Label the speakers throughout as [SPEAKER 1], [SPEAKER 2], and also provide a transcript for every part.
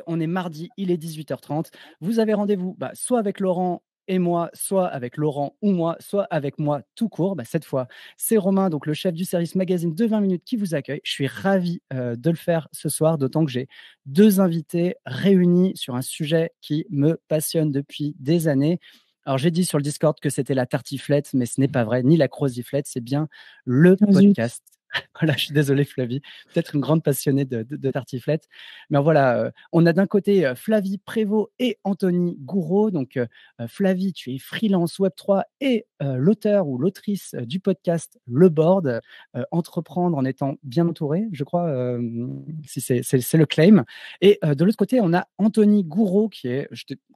[SPEAKER 1] On est mardi, il est 18h30. Vous avez rendez-vous soit avec Laurent et moi, soit avec Laurent ou moi, soit avec moi tout court. Cette fois, c'est Romain, donc le chef du service magazine de 20 minutes qui vous accueille. Je suis ravi de le faire ce soir, d'autant que j'ai deux invités réunis sur un sujet qui me passionne depuis des années. Alors, j'ai dit sur le Discord que c'était la tartiflette, mais ce n'est pas vrai, ni la croziflette, c'est bien le
[SPEAKER 2] Oh zut.
[SPEAKER 1] podcast. Voilà, je suis désolé, Flavie, peut-être une grande passionnée de tartiflette. Mais voilà, on a d'un côté Flavie Prévost et Anthony Gouraud. Donc, Flavie, tu es freelance Web3 et l'auteur ou l'autrice du podcast Le Board, entreprendre en étant bien entouré, je crois, si c'est le claim. Et de l'autre côté, on a Anthony Gouraud, qui est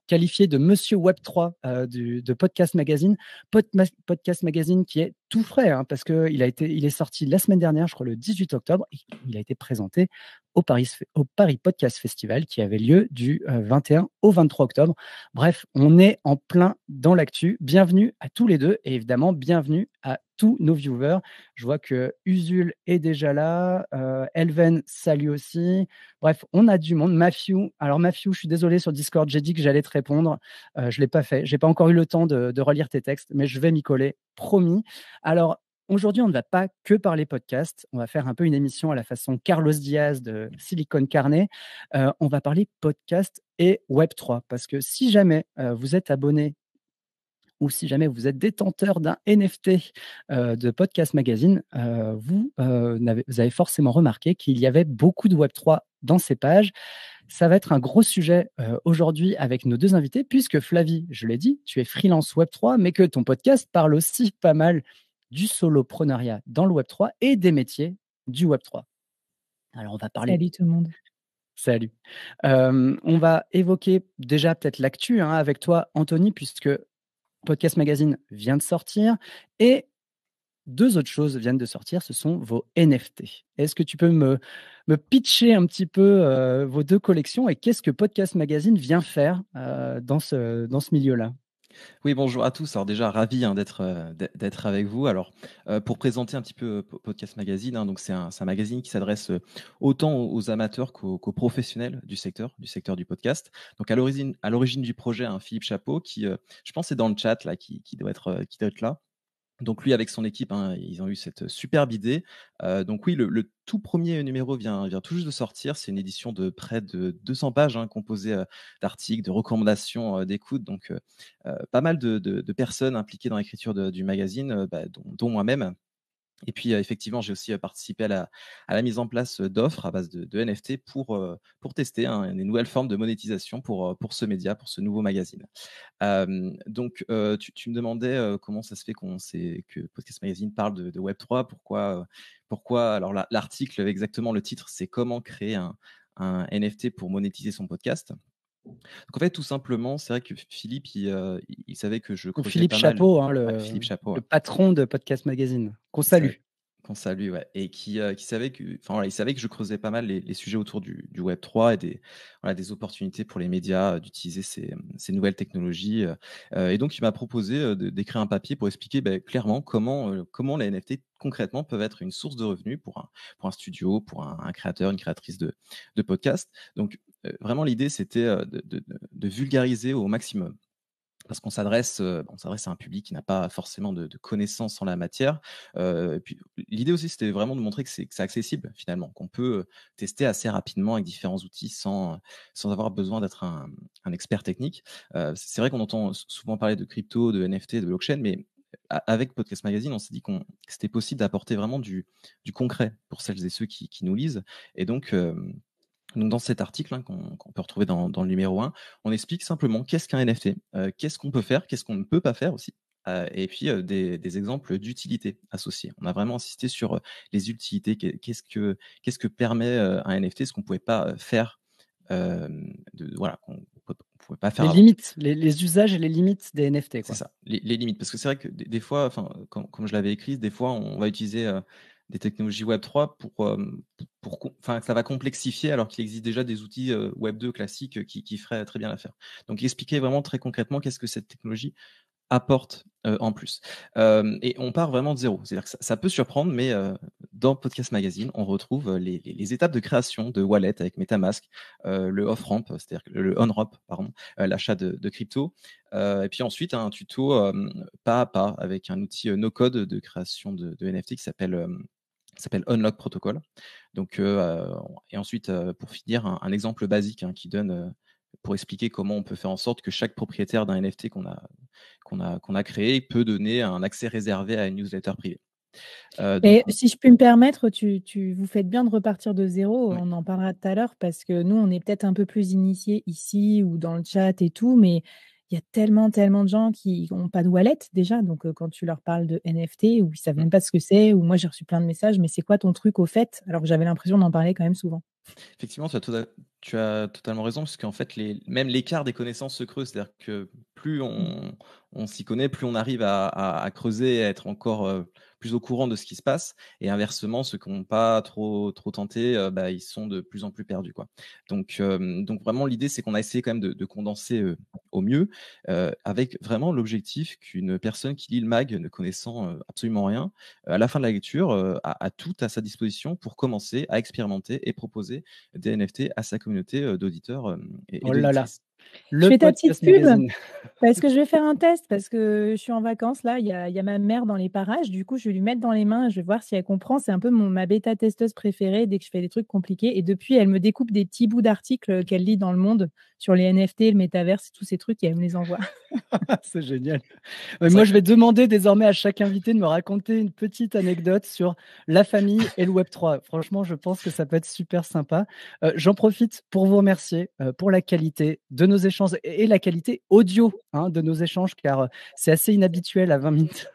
[SPEAKER 1] qualifié de Monsieur Web3 de Podcast Magazine. Podcast Magazine qui est tout frais, hein, parce qu'il il est sorti la semaine dernière, je crois le 18 octobre, et il a été présenté au Paris Podcast Festival qui avait lieu du 21 au 23 octobre. Bref, on est en plein dans l'actu. Bienvenue à tous les deux et évidemment, bienvenue à tous nos viewers. Je vois que Usul est déjà là, Elven, salut aussi. Bref, on a du monde. Alors Matthew, je suis désolé sur Discord, j'ai dit que j'allais te répondre. Je ne l'ai pas fait. Je n'ai pas encore eu le temps de relire tes textes, mais je vais m'y coller, promis. Alors, aujourd'hui, on ne va pas que parler podcast. On va faire un peu une émission à la façon Carlos Diaz de Silicon Carnet. On va parler podcast et Web3. Parce que si jamais vous êtes abonné ou si jamais vous êtes détenteur d'un NFT de Podcast Magazine, vous avez forcément remarqué qu'il y avait beaucoup de Web3 dans ces pages. Ça va être un gros sujet aujourd'hui avec nos deux invités, puisque Flavie, je l'ai dit, tu es freelance Web3, mais que ton podcast parle aussi pas mal du soloprenariat dans le Web3 et des métiers du Web3. Alors, on va parler.
[SPEAKER 2] Salut tout le monde.
[SPEAKER 1] Salut. On va évoquer déjà peut-être l'actu avec toi, Anthony, puisque Podcast Magazine vient de sortir et deux autres choses viennent de sortir, ce sont vos NFT. Est-ce que tu peux me pitcher un petit peu vos deux collections et qu'est-ce que Podcast Magazine vient faire dans ce milieu-là?
[SPEAKER 3] Oui, bonjour à tous. Alors déjà, ravi d'être avec vous. Alors, pour présenter un petit peu Podcast Magazine, donc c'est un magazine qui s'adresse autant aux amateurs qu'aux professionnels du secteur du podcast. Donc à l'origine du projet, Philippe Chapeau, qui, je pense, est dans le chat là, qui doit être là. Donc lui, avec son équipe, ils ont eu cette superbe idée. Donc oui, le tout premier numéro vient tout juste de sortir. C'est une édition de près de 200 pages, composée d'articles, de recommandations, d'écoute. Donc pas mal de personnes impliquées dans l'écriture du magazine, dont moi-même. Et puis, effectivement, j'ai aussi participé à la mise en place d'offres à base de NFT pour tester des nouvelles formes de monétisation pour ce média, pour ce nouveau magazine. Donc, tu me demandais comment ça se fait que Podcast Magazine parle de Web3, pourquoi alors l'article, exactement le titre, c'est «Comment créer un NFT pour monétiser son podcast». Donc en fait, tout simplement, c'est vrai que Philippe, il savait que je
[SPEAKER 1] Donc
[SPEAKER 3] creusais
[SPEAKER 1] Philippe
[SPEAKER 3] pas mal.
[SPEAKER 1] Chapeau,
[SPEAKER 3] Ouais, Philippe Chapeau,
[SPEAKER 1] le
[SPEAKER 3] ouais.
[SPEAKER 1] patron de Podcast Magazine, qu'on
[SPEAKER 3] Qu'on sa
[SPEAKER 1] salue.
[SPEAKER 3] qu'on salue, ouais, et qui savait il savait que je creusais pas mal les sujets autour du Web 3 et des opportunités pour les médias, d'utiliser ces nouvelles technologies, et donc il m'a proposé, d'écrire un papier pour expliquer, clairement comment les NFT concrètement peuvent être une source de revenus pour un studio, pour un créateur, une créatrice de podcast. Donc, vraiment l'idée c'était, de vulgariser au maximum. Parce qu'on s'adresse à un public qui n'a pas forcément de connaissances en la matière. Et puis l'idée aussi, c'était vraiment de montrer que c'est accessible finalement, qu'on peut tester assez rapidement avec différents outils sans avoir besoin d'être un expert technique. C'est vrai qu'on entend souvent parler de crypto, de NFT, de blockchain, mais avec Podcast Magazine, on s'est dit que c'était possible d'apporter vraiment du concret pour celles et ceux qui nous lisent. Et donc dans cet article, qu'on peut retrouver dans le numéro 1, on explique simplement qu'est-ce qu'un NFT, qu'est-ce qu'on peut faire, qu'est-ce qu'on ne peut pas faire aussi, et puis des exemples d'utilité associées. On a vraiment insisté sur les utilités, qu'est-ce que permet un NFT, ce qu'on ne pouvait pas faire, voilà, qu'on ne pouvait pas faire
[SPEAKER 1] Les
[SPEAKER 3] avant.
[SPEAKER 1] limites, les usages et les limites des NFT,
[SPEAKER 3] C'est
[SPEAKER 1] quoi.
[SPEAKER 3] ça, les limites. Parce que c'est vrai que des fois, comme je l'avais écrit, des fois, on va utiliser des technologies Web3 enfin, ça va complexifier alors qu'il existe déjà des outils Web2 classiques qui feraient très bien l'affaire. Donc, expliquer vraiment très concrètement qu'est-ce que cette technologie apporte en plus. Et on part vraiment de zéro. C'est-à-dire que ça peut surprendre, mais dans Podcast Magazine, on retrouve les étapes de création de wallet avec MetaMask, le off-ramp, c'est-à-dire le on-ramp, pardon, l'achat de crypto. Et puis ensuite, un tuto pas à pas avec un outil no-code de création de NFT qui s'appelle Unlock Protocol. Donc, et ensuite, pour finir, un exemple basique qui donne pour expliquer comment on peut faire en sorte que chaque propriétaire d'un NFT qu'on a créé peut donner un accès réservé à une newsletter privée. Donc,
[SPEAKER 2] Et si je puis me permettre, vous faites bien de repartir de zéro,
[SPEAKER 3] oui.
[SPEAKER 2] on en parlera tout à l'heure, parce que nous, on est peut-être un peu plus initiés ici ou dans le chat et tout, mais il y a tellement, tellement de gens qui n'ont pas de wallet déjà. Donc, quand tu leur parles de NFT, ou ils ne savent même pas ce que c'est, ou moi, j'ai reçu plein de messages, mais c'est quoi ton truc au fait? Alors que j'avais l'impression d'en parler quand même souvent.
[SPEAKER 3] Effectivement, tu as totalement raison, parce qu'en fait, même l'écart des connaissances se creuse. C'est-à-dire que plus on s'y connaît, plus on arrive à creuser, à être encore plus au courant de ce qui se passe. Et inversement, ceux qui n'ont pas trop tenté, ils sont de plus en plus perdus, quoi. Donc vraiment, l'idée, c'est qu'on a essayé quand même de condenser au mieux, avec vraiment l'objectif qu'une personne qui lit le mag, ne connaissant absolument rien, à la fin de la lecture, a tout à sa disposition pour commencer à expérimenter et proposer des NFT à sa communauté d'auditeurs et
[SPEAKER 1] Oh là là,
[SPEAKER 3] d'auditrices.
[SPEAKER 2] Je
[SPEAKER 1] le
[SPEAKER 2] fais ta petite
[SPEAKER 1] Podcast
[SPEAKER 2] pub.
[SPEAKER 1] Magazine.
[SPEAKER 2] Parce que je vais faire un test, parce que je suis en vacances là, il y a ma mère dans les parages, du coup je vais lui mettre dans les mains, je vais voir si elle comprend, c'est un peu ma bêta testeuse préférée dès que je fais des trucs compliqués, et depuis elle me découpe des petits bouts d'articles qu'elle lit dans Le Monde sur les NFT, le métaverse, tous ces trucs, et elle me les envoie.
[SPEAKER 1] C'est génial.
[SPEAKER 3] C'est
[SPEAKER 1] Moi,
[SPEAKER 3] vrai
[SPEAKER 1] je
[SPEAKER 3] que
[SPEAKER 1] vais demander désormais à chaque invité de me raconter une petite anecdote sur la famille et le Web3. Franchement, je pense que ça peut être super sympa. J'en profite pour vous remercier pour la qualité de nos échanges et la qualité audio de nos échanges, car c'est assez inhabituel à 20 minutes.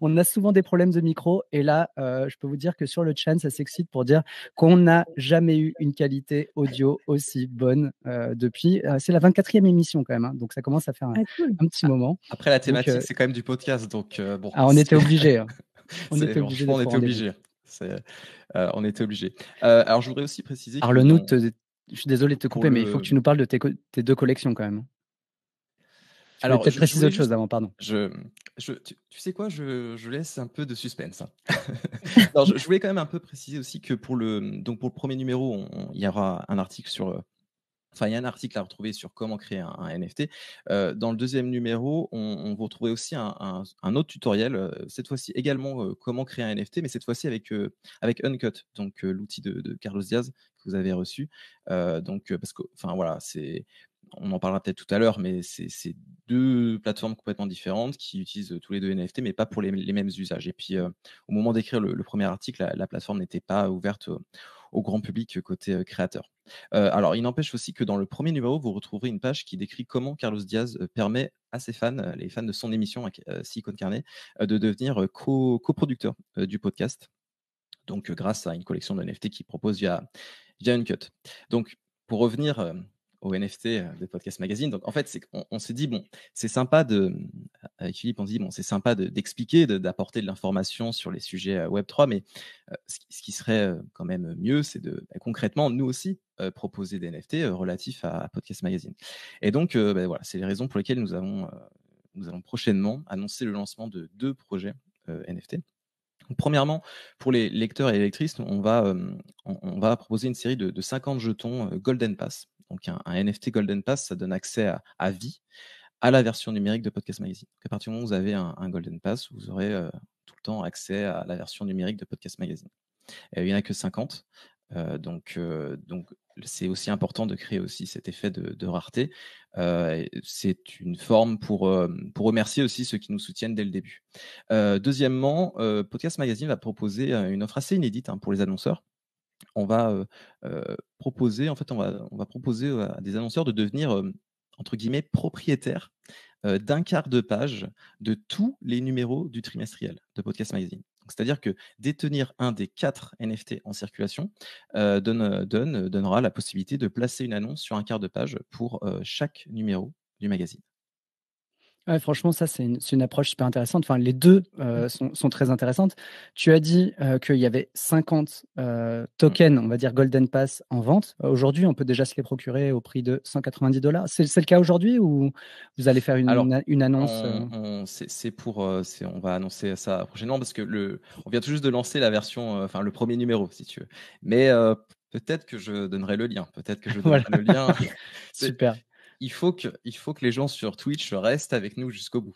[SPEAKER 1] On a souvent des problèmes de micro, et là, je peux vous dire que sur le chat, ça s'excite pour dire qu'on n'a jamais eu une qualité audio aussi bonne depuis. C'est la 24e émission quand même, donc ça commence à faire
[SPEAKER 2] Ah cool.
[SPEAKER 1] un petit moment.
[SPEAKER 3] après la
[SPEAKER 1] Donc,
[SPEAKER 3] thématique, c'est quand même du podcast, donc bon,
[SPEAKER 1] on était obligé. On était obligé
[SPEAKER 3] franchement, on
[SPEAKER 1] d'être au
[SPEAKER 3] était
[SPEAKER 1] rendez-vous.
[SPEAKER 3] obligé. On était obligé. Alors, je voudrais aussi préciser que
[SPEAKER 1] Parle-nous, je suis désolé de te
[SPEAKER 3] pour
[SPEAKER 1] couper, mais il faut que
[SPEAKER 3] le
[SPEAKER 1] tu nous parles de tes deux collections quand même. Tu voulais
[SPEAKER 3] alors,
[SPEAKER 1] peut-être
[SPEAKER 3] je
[SPEAKER 1] préciser
[SPEAKER 3] voulais
[SPEAKER 1] autre chose
[SPEAKER 3] juste
[SPEAKER 1] avant, pardon.
[SPEAKER 3] tu sais quoi? Je laisse un peu de suspense. Non, je voulais quand même un peu préciser aussi que pour le premier numéro, il y aura un article sur, enfin, il y a un article à retrouver sur comment créer un NFT. Dans le deuxième numéro, on va retrouver aussi un autre tutoriel, cette fois-ci également comment créer un NFT, mais cette fois-ci avec Uncut, donc l'outil de Carlos Diaz que vous avez reçu. Parce que, enfin voilà, on en parlera peut-être tout à l'heure, mais c'est deux plateformes complètement différentes qui utilisent tous les deux NFT, mais pas pour les mêmes usages. Et puis, au moment d'écrire le premier article, la plateforme n'était pas ouverte au grand public côté créateur. Alors, il n'empêche aussi que dans le premier numéro, vous retrouverez une page qui décrit comment Carlos Diaz permet à ses fans, les fans de son émission avec Silicon Carnet, de devenir coproducteur du podcast. Donc, grâce à une collection de NFT qu'il propose via Uncut. Donc, pour revenir au NFT de Podcast Magazine, donc en fait, on s'est dit, bon, c'est sympa avec Philippe, on se dit, bon, c'est sympa d'expliquer, d'apporter de l'information sur les sujets Web3, mais ce qui serait quand même mieux, c'est concrètement, nous aussi, proposer des NFT relatifs à Podcast Magazine. Et donc, voilà, c'est les raisons pour lesquelles nous allons prochainement annoncer le lancement de 2 projets NFT. Premièrement, pour les lecteurs et les lectrices, on va proposer une série de 50 jetons Golden Pass. Donc un NFT Golden Pass, ça donne accès à vie à la version numérique de Podcast Magazine. Donc à partir du moment où vous avez un Golden Pass, vous aurez tout le temps accès à la version numérique de Podcast Magazine. Il n'y en a que 50. Donc, c'est aussi important de créer aussi cet effet de rareté. C'est une forme pour remercier aussi ceux qui nous soutiennent dès le début. Deuxièmement, Podcast Magazine va proposer une offre assez inédite pour les annonceurs. On va proposer, en fait, on va proposer à des annonceurs de devenir entre guillemets propriétaires d'un quart de page de tous les numéros du trimestriel de Podcast Magazine. C'est-à-dire que détenir un des 4 NFT en circulation donnera la possibilité de placer une annonce sur un quart de page pour chaque numéro du magazine.
[SPEAKER 1] Ouais, franchement, ça, c'est une approche super intéressante. Enfin, les deux sont très intéressantes. Tu as dit qu'il y avait 50 tokens, on va dire Golden Pass en vente. Aujourd'hui, on peut déjà se les procurer au prix de $190. C'est le cas aujourd'hui ou vous allez faire
[SPEAKER 3] Alors,
[SPEAKER 1] une annonce
[SPEAKER 3] on va annoncer ça prochainement parce que on vient tout juste de lancer la version, enfin le premier numéro, si tu veux. Mais peut-être que je donnerai le lien. Peut-être que je donnerai
[SPEAKER 1] Voilà,
[SPEAKER 3] le lien. C'est-
[SPEAKER 1] super.
[SPEAKER 3] il faut que les gens sur Twitch restent avec nous jusqu'au bout.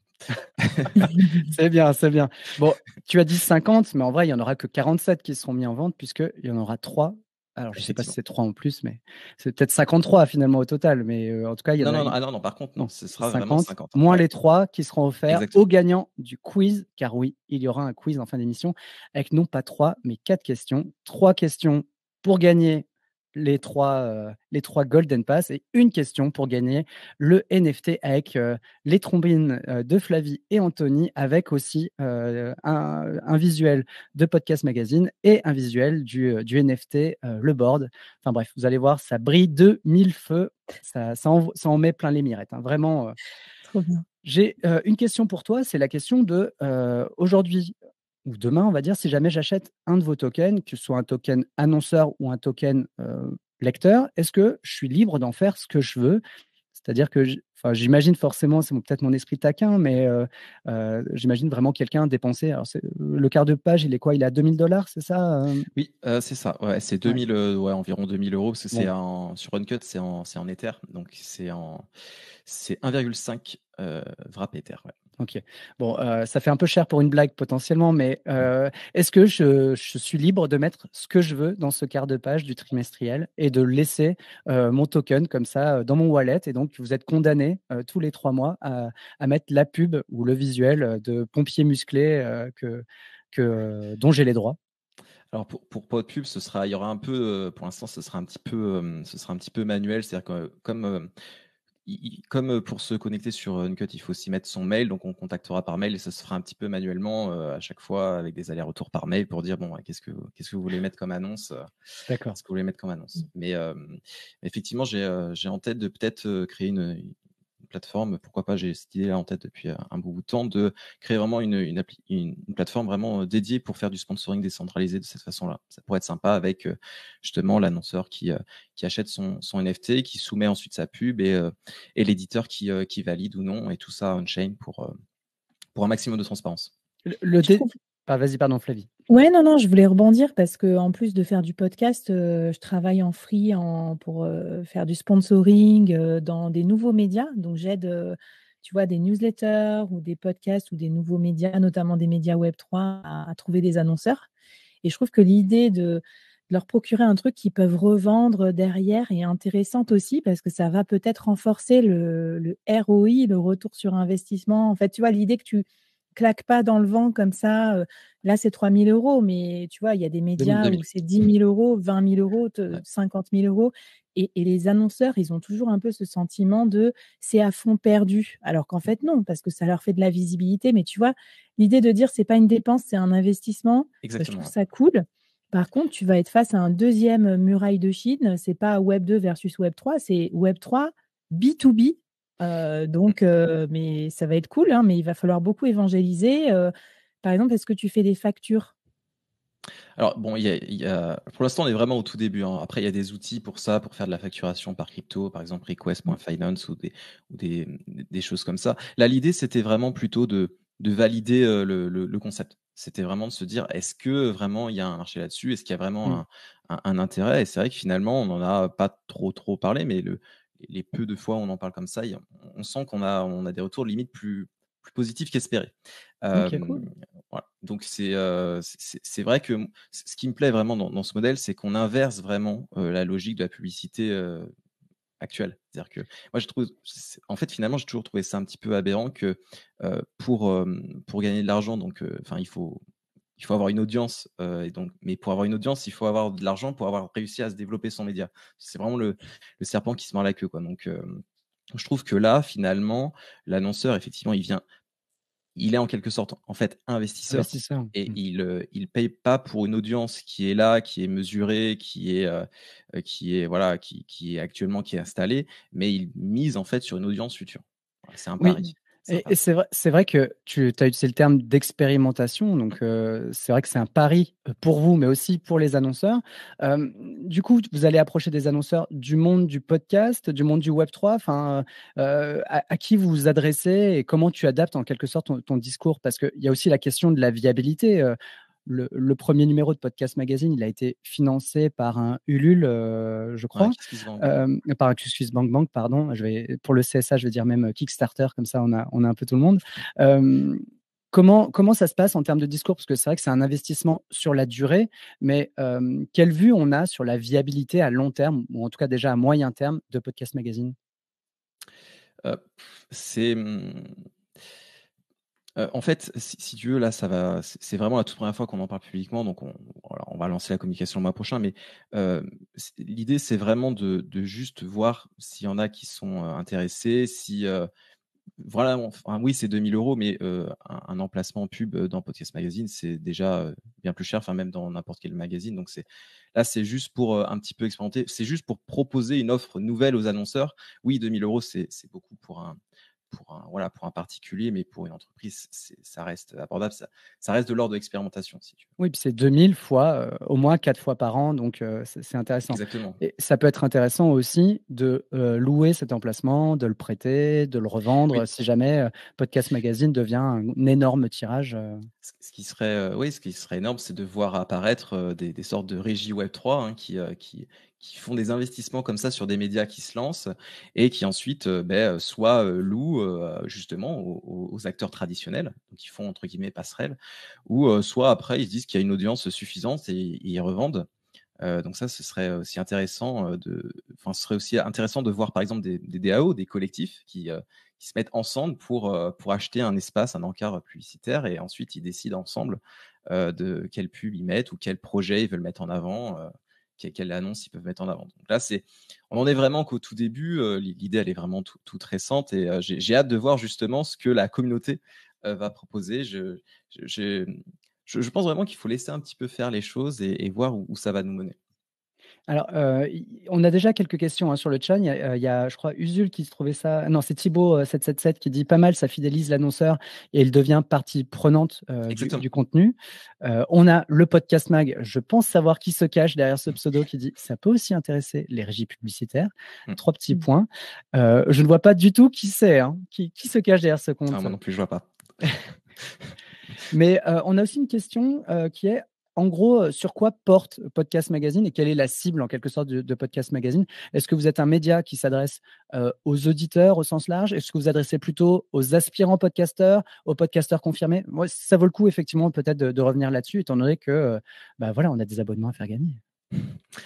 [SPEAKER 1] C'est bien, c'est bien. Bon, tu as dit 50, mais en vrai, il y en aura que 47 qui seront mis en vente puisqu'il y en aura 3. Alors, je ne sais pas si
[SPEAKER 3] Effectivement.
[SPEAKER 1] c'est 3 en plus, mais c'est peut-être 53 finalement au total. Mais en tout cas, il y en
[SPEAKER 3] Non,
[SPEAKER 1] a
[SPEAKER 3] non, non, ah non, non, par contre, non,
[SPEAKER 1] non,
[SPEAKER 3] ce
[SPEAKER 1] c'est
[SPEAKER 3] sera vraiment
[SPEAKER 1] 50,
[SPEAKER 3] 50.
[SPEAKER 1] moins
[SPEAKER 3] Ouais,
[SPEAKER 1] les 3 qui seront offerts aux
[SPEAKER 3] exactement.
[SPEAKER 1] gagnants du quiz, car oui, il y aura un quiz en fin d'émission avec non pas 3, mais 4 questions. 3 questions pour gagner les 3 Golden Pass et une question pour gagner le NFT avec les trombines de Flavie et Anthony, avec aussi un visuel de Podcast Magazine et un visuel du NFT, le board. Enfin bref, vous allez voir, ça brille de mille feux. Ça en met plein les mirettes, hein. Vraiment,
[SPEAKER 2] Trop bien.
[SPEAKER 1] j'ai une question pour toi. C'est la question de aujourd'hui ou demain, on va dire, si jamais j'achète un de vos tokens, que ce soit un token annonceur ou un token lecteur, est-ce que je suis libre d'en faire ce que je veux? C'est-à-dire que enfin, j'imagine forcément, c'est peut-être mon esprit taquin, mais j'imagine vraiment quelqu'un dépenser. Alors, le quart de page, il est quoi? Il est à $2000, c'est ça?
[SPEAKER 3] Oui, c'est ça. Ouais, c'est
[SPEAKER 1] Ouais.
[SPEAKER 3] 2000, ouais, environ 2000 € parce que
[SPEAKER 1] Bon,
[SPEAKER 3] sur Uncut, c'est en Ether, donc c'est 1,5 Wrap Ether. Ouais.
[SPEAKER 1] OK. Bon, ça fait un peu cher pour une blague potentiellement, mais est-ce que je suis libre de mettre ce que je veux dans ce quart de page du trimestriel et de laisser mon token comme ça dans mon wallet? Et donc, vous êtes condamné tous les 3 mois à mettre la pub ou le visuel de pompier musclé dont j'ai les droits.
[SPEAKER 3] Alors pour pas de pub, il y aura un peu, pour l'instant, ce sera un petit peu manuel, c'est-à-dire que comme pour se connecter sur Uncut, il faut aussi mettre son mail, donc on contactera par mail et ça se fera un petit peu manuellement à chaque fois avec des allers-retours par mail pour dire bon, ouais, qu'est-ce que vous voulez mettre comme annonce,
[SPEAKER 1] D'accord.
[SPEAKER 3] qu'est-ce que vous voulez mettre comme annonce. Mais effectivement, j'ai en tête de peut-être créer une plateforme, pourquoi pas, j'ai cette idée-là en tête depuis un bout de temps, de créer vraiment une plateforme vraiment dédiée pour faire du sponsoring décentralisé de cette façon-là. Ça pourrait être sympa avec justement l'annonceur qui achète son NFT, qui soumet ensuite sa pub et l'éditeur qui valide ou non, et tout ça on-chain pour un maximum de transparence.
[SPEAKER 1] Le
[SPEAKER 2] Je
[SPEAKER 1] dé...
[SPEAKER 2] trouve
[SPEAKER 1] Ah, vas-y, pardon, Flavie.
[SPEAKER 2] Ouais, non, non, je voulais rebondir parce que en plus de faire du podcast, je travaille en free pour faire du sponsoring dans des nouveaux médias. Donc, j'aide, tu vois, des newsletters ou des podcasts ou des nouveaux médias, notamment des médias Web3, à trouver des annonceurs. Et je trouve que l'idée de leur procurer un truc qu'ils peuvent revendre derrière est intéressante aussi parce que ça va peut-être renforcer le ROI, le retour sur investissement. En fait, tu vois, l'idée que tu claques pas dans le vent comme ça. Là, c'est 3 000 €, mais tu vois, il y a des médias
[SPEAKER 3] 2000.
[SPEAKER 2] où c'est 10 000 €, 20 000 €,
[SPEAKER 3] Ouais.
[SPEAKER 2] 50 000 €. Et les annonceurs, ils ont toujours un peu ce sentiment de c'est à fond perdu. Alors qu'en fait, non, parce que ça leur fait de la visibilité. Mais tu vois, l'idée de dire c'est pas une dépense, c'est un investissement, je
[SPEAKER 3] Exactement.
[SPEAKER 2] trouve
[SPEAKER 3] Ouais.
[SPEAKER 2] ça cool. Par contre, tu vas être face à un deuxième muraille de Chine. C'est pas Web 2 versus Web 3, c'est Web 3 B2B. Mais ça va être cool, hein, mais il va falloir beaucoup évangéliser. Par exemple, est-ce que tu fais des factures?
[SPEAKER 3] Alors bon, pour l'instant, on est vraiment au tout début, hein. Après, il y a des outils pour ça, pour faire de la facturation par crypto, par exemple Request.finance ou des choses comme ça. Là, l'idée, c'était vraiment plutôt de valider le concept. C'était vraiment de se dire, est-ce que vraiment il y a un marché là-dessus? Est-ce qu'il y a vraiment
[SPEAKER 1] Mm.
[SPEAKER 3] un intérêt? Et c'est vrai que finalement, on n'en a pas trop parlé, mais les peu de fois où on en parle comme ça, on sent qu'on a des retours limite plus positifs qu'espérés.
[SPEAKER 1] Ok,
[SPEAKER 3] Euh,
[SPEAKER 1] cool.
[SPEAKER 3] voilà. Donc c'est vrai que ce qui me plaît vraiment dans ce modèle, c'est qu'on inverse vraiment la logique de la publicité actuelle. C'est-à-dire que moi, je trouve, en fait, finalement, j'ai toujours trouvé ça un petit peu aberrant que pour gagner de l'argent, donc, enfin, il faut avoir une audience, et donc, mais pour avoir une audience, il faut avoir de l'argent pour avoir réussi à se développer son média. C'est vraiment le serpent qui se mord la queue, quoi. Donc, je trouve que là, finalement, l'annonceur, effectivement, il est en quelque sorte en fait investisseur
[SPEAKER 1] Investisseur.
[SPEAKER 3] et
[SPEAKER 1] Mm.
[SPEAKER 3] il paye pas pour une audience qui est là, qui est mesurée, qui est voilà, qui est actuellement qui est installée, mais il mise en fait sur une audience future. Voilà, c'est un
[SPEAKER 1] Oui,
[SPEAKER 3] pari.
[SPEAKER 1] Et
[SPEAKER 3] sympa.
[SPEAKER 1] c'est vrai que tu as utilisé le terme d'expérimentation, donc c'est vrai que c'est un pari pour vous, mais aussi pour les annonceurs. Du coup, vous allez approcher des annonceurs du monde du podcast, du monde du Web3, enfin, à qui vous vous adressez et comment tu adaptes en quelque sorte ton discours? Parce qu'il y a aussi la question de la viabilité. Le premier numéro de Podcast Magazine, il a été financé par un Ulule, je
[SPEAKER 3] Ouais,
[SPEAKER 1] crois,
[SPEAKER 3] qu'est-ce qu'ils se vendent.
[SPEAKER 1] par un KissKissBankBank, pardon. Pour le CSA, je vais dire même Kickstarter, comme ça on a un peu tout le monde. Euh, comment ça se passe en termes de discours? Parce que c'est vrai que c'est un investissement sur la durée, mais quelle vue on a sur la viabilité à long terme, ou en tout cas déjà à moyen terme, de Podcast Magazine?
[SPEAKER 3] Euh, c'est En fait, si tu veux, là, c'est vraiment la toute première fois qu'on en parle publiquement, donc voilà, on va lancer la communication le mois prochain. Mais l'idée, c'est vraiment de juste voir s'il y en a qui sont intéressés, si voilà, enfin, oui, c'est 2 000 €, mais un emplacement pub dans Podcast Magazine, c'est déjà bien plus cher, enfin même dans n'importe quel magazine. Donc là, c'est juste pour un petit peu expérimenter, c'est juste pour proposer une offre nouvelle aux annonceurs. Oui, 2 000 €, c'est beaucoup voilà, pour un particulier, mais pour une entreprise, ça reste abordable. Ça reste de l'ordre de l'expérimentation, si tu veux.
[SPEAKER 1] Oui, puis c'est 2000 fois, au moins 4 fois par an, donc c'est intéressant.
[SPEAKER 3] Exactement.
[SPEAKER 1] Et ça peut être intéressant aussi de louer cet emplacement, de le prêter, de le revendre,
[SPEAKER 3] Oui.
[SPEAKER 1] si jamais Podcast Magazine devient un énorme tirage.
[SPEAKER 3] Ce qui serait, oui, ce qui serait énorme, c'est de voir apparaître des sortes de régies Web3, hein, qui font des investissements comme ça sur des médias qui se lancent et qui ensuite soit louent justement aux acteurs traditionnels, donc qui font entre guillemets passerelle, ou soit après ils se disent qu'il y a une audience suffisante et ils revendent. Donc ça, ce serait aussi intéressant ce serait aussi intéressant de voir par exemple des DAO, des collectifs qui se mettent ensemble pour acheter un espace, un encart publicitaire, et ensuite ils décident ensemble de quelle pub ils mettent ou quel projet ils veulent mettre en avant, quelle annonce ils peuvent mettre en avant. Donc là, on en est vraiment qu'au tout début. L'idée, elle est vraiment toute récente, et j'ai hâte de voir justement ce que la communauté va proposer. Je, je pense vraiment qu'il faut laisser un petit peu faire les choses et voir où ça va nous mener.
[SPEAKER 1] Alors, on a déjà quelques questions hein, sur le chat. Il y a, je crois, Usul qui se trouvait ça. Non, c'est Thibaut 777 qui dit pas mal, ça fidélise l'annonceur et il devient partie prenante
[SPEAKER 3] Exactement.
[SPEAKER 1] du contenu. On a le podcast mag. Je pense savoir qui se cache derrière ce pseudo qui dit ça peut aussi intéresser les régies publicitaires.
[SPEAKER 3] Mm.
[SPEAKER 1] 3 petits points. Je ne vois pas du tout qui c'est, hein, qui se cache derrière ce compte.
[SPEAKER 3] Ah, moi non plus, je vois pas.
[SPEAKER 1] Mais on a aussi une question qui est, en gros, sur quoi porte Podcast Magazine et quelle est la cible en quelque sorte de Podcast Magazine? Est-ce que vous êtes un média qui s'adresse aux auditeurs au sens large? Est-ce que vous adressez plutôt aux aspirants podcasteurs, aux podcasteurs confirmés? Moi, ça vaut le coup effectivement peut-être de revenir là-dessus, étant donné que voilà, on a des abonnements à faire gagner.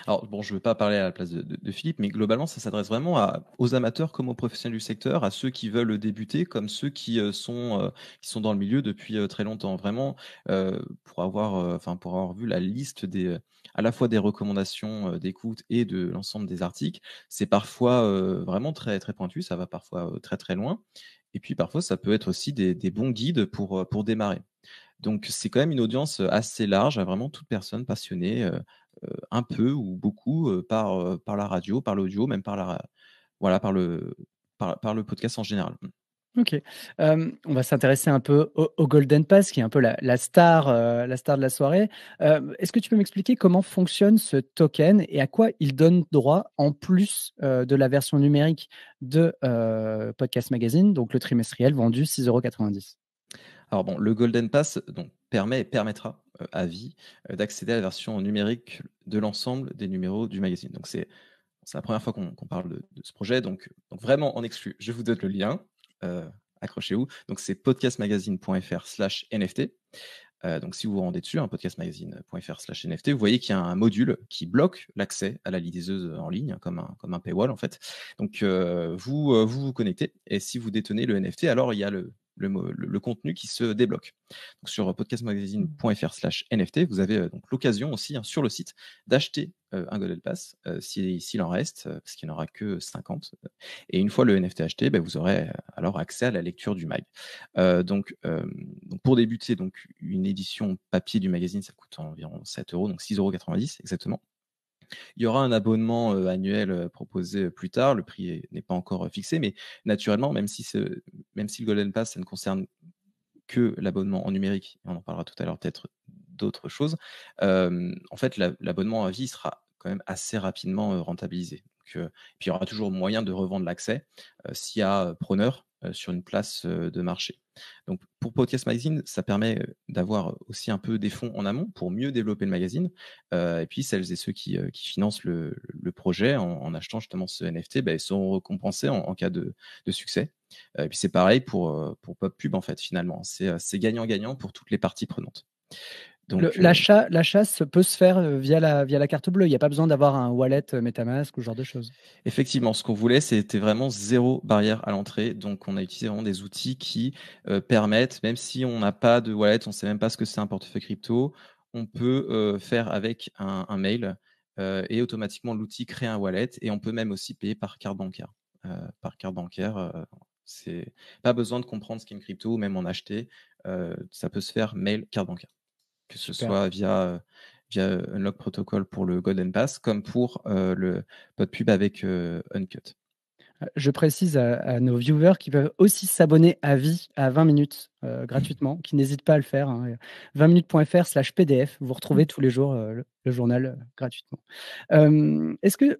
[SPEAKER 3] Alors bon, je ne veux pas parler à la place de Philippe, mais globalement, ça s'adresse vraiment aux amateurs comme aux professionnels du secteur, à ceux qui veulent débuter, comme ceux qui sont dans le milieu depuis très longtemps. Vraiment, pour avoir vu la liste à la fois des recommandations d'écoute et de l'ensemble des articles, c'est parfois vraiment très, très pointu, ça va parfois très, très loin. Et puis parfois, ça peut être aussi des bons guides pour démarrer. Donc c'est quand même une audience assez large, à vraiment toute personne passionnée, un peu ou beaucoup par la radio, par l'audio, même voilà, par le podcast en général.
[SPEAKER 1] Ok. On va s'intéresser un peu au Golden Pass, qui est un peu la star de la soirée. Est-ce que tu peux m'expliquer comment fonctionne ce token et à quoi il donne droit en plus de la version numérique de Podcast Magazine, donc le trimestriel vendu 6,90 €?
[SPEAKER 3] Alors bon, le Golden Pass donc, permet et permettra à vie d'accéder à la version numérique de l'ensemble des numéros du magazine. Donc c'est la première fois qu'on parle de ce projet. Donc vraiment en exclu, je vous donne le lien. Accrochez-vous. Donc c'est podcastmagazine.fr/NFT. Donc si vous vous rendez dessus, hein, podcastmagazine.fr/NFT, vous voyez qu'il y a un module qui bloque l'accès à la liseuse en ligne, comme un paywall en fait. Donc vous connectez, et si vous détenez le NFT, alors il y a le contenu qui se débloque. Donc sur podcastmagazine.fr/NFT, vous avez donc l'occasion aussi, hein, sur le site, d'acheter un Golden Pass s'il en reste, parce qu'il n'y en aura que 50. Et une fois le NFT acheté, vous aurez alors accès à la lecture du mag. Donc pour débuter, donc une édition papier du magazine, ça coûte environ 7 €, donc 6,90 € exactement. Il y aura un abonnement annuel proposé plus tard. Le prix n'est pas encore fixé, mais naturellement, même si le Golden Pass, ça ne concerne que l'abonnement en numérique, et on en parlera tout à l'heure peut-être d'autres choses, en fait, l'abonnement à vie sera quand même assez rapidement rentabilisé. Puis il y aura toujours moyen de revendre l'accès s'il y a preneur sur une place de marché. Donc pour Podcast Magazine, ça permet d'avoir aussi un peu des fonds en amont pour mieux développer le magazine. Et puis celles et ceux qui financent le projet en achetant justement ce NFT, ils seront récompensés en cas de succès. Et puis c'est pareil pour PopPub en fait finalement. C'est gagnant-gagnant pour toutes les parties prenantes. Donc
[SPEAKER 1] L'achat peut se faire via la carte bleue. Il n'y a pas besoin d'avoir un wallet MetaMask ou ce genre de choses.
[SPEAKER 3] effectivement, ce qu'on voulait, c'était vraiment zéro barrière à l'entrée. Donc on a utilisé vraiment des outils qui permettent, même si on n'a pas de wallet, on ne sait même pas ce que c'est un portefeuille crypto, on peut faire avec un mail et automatiquement l'outil crée un wallet et on peut même aussi payer par carte bancaire. C'est pas besoin de comprendre ce qu'est une crypto ou même en acheter. Ça peut se faire mail, carte bancaire. Que ce
[SPEAKER 1] Super.
[SPEAKER 3] soit via Unlock Protocol pour le Golden Pass, comme pour le PodPub avec Uncut.
[SPEAKER 1] Je précise à nos viewers qui peuvent aussi s'abonner à vie à 20 minutes gratuitement, qui n'hésitent pas à le faire. 20minutes.fr/PDF, vous retrouvez tous les jours le journal gratuitement. Est-ce que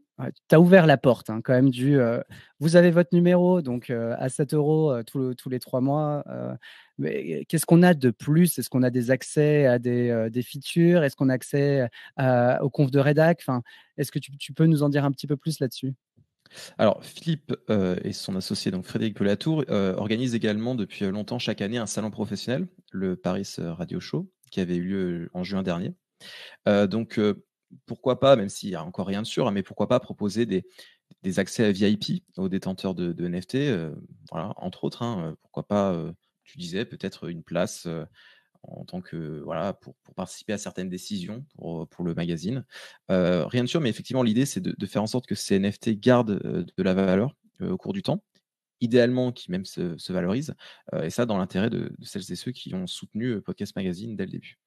[SPEAKER 1] tu as ouvert la porte quand même vous avez votre numéro donc à 7 € tous les 3 mois. Mais qu'est-ce qu'on a de plus? Est-ce qu'on a des accès à des features? Est-ce qu'on a accès aux confs de rédac? Est-ce que tu peux nous en dire un petit peu plus là-dessus?
[SPEAKER 3] Alors, Philippe et son associé, donc Frédéric Pelatour, organisent également depuis longtemps chaque année un salon professionnel, le Paris Radio Show, qui avait eu lieu en juin dernier. Donc, pourquoi pas, même s'il n'y a encore rien de sûr, mais pourquoi pas proposer des accès VIP aux détenteurs de NFT, voilà, entre autres. Pourquoi pas, tu disais, peut-être une place en tant que voilà pour participer à certaines décisions pour le magazine. Rien de sûr, mais effectivement l'idée c'est de faire en sorte que ces NFT gardent de la valeur au cours du temps, idéalement qui même se valorisent, et ça dans l'intérêt de celles et ceux qui ont soutenu Podcast Magazine dès le début.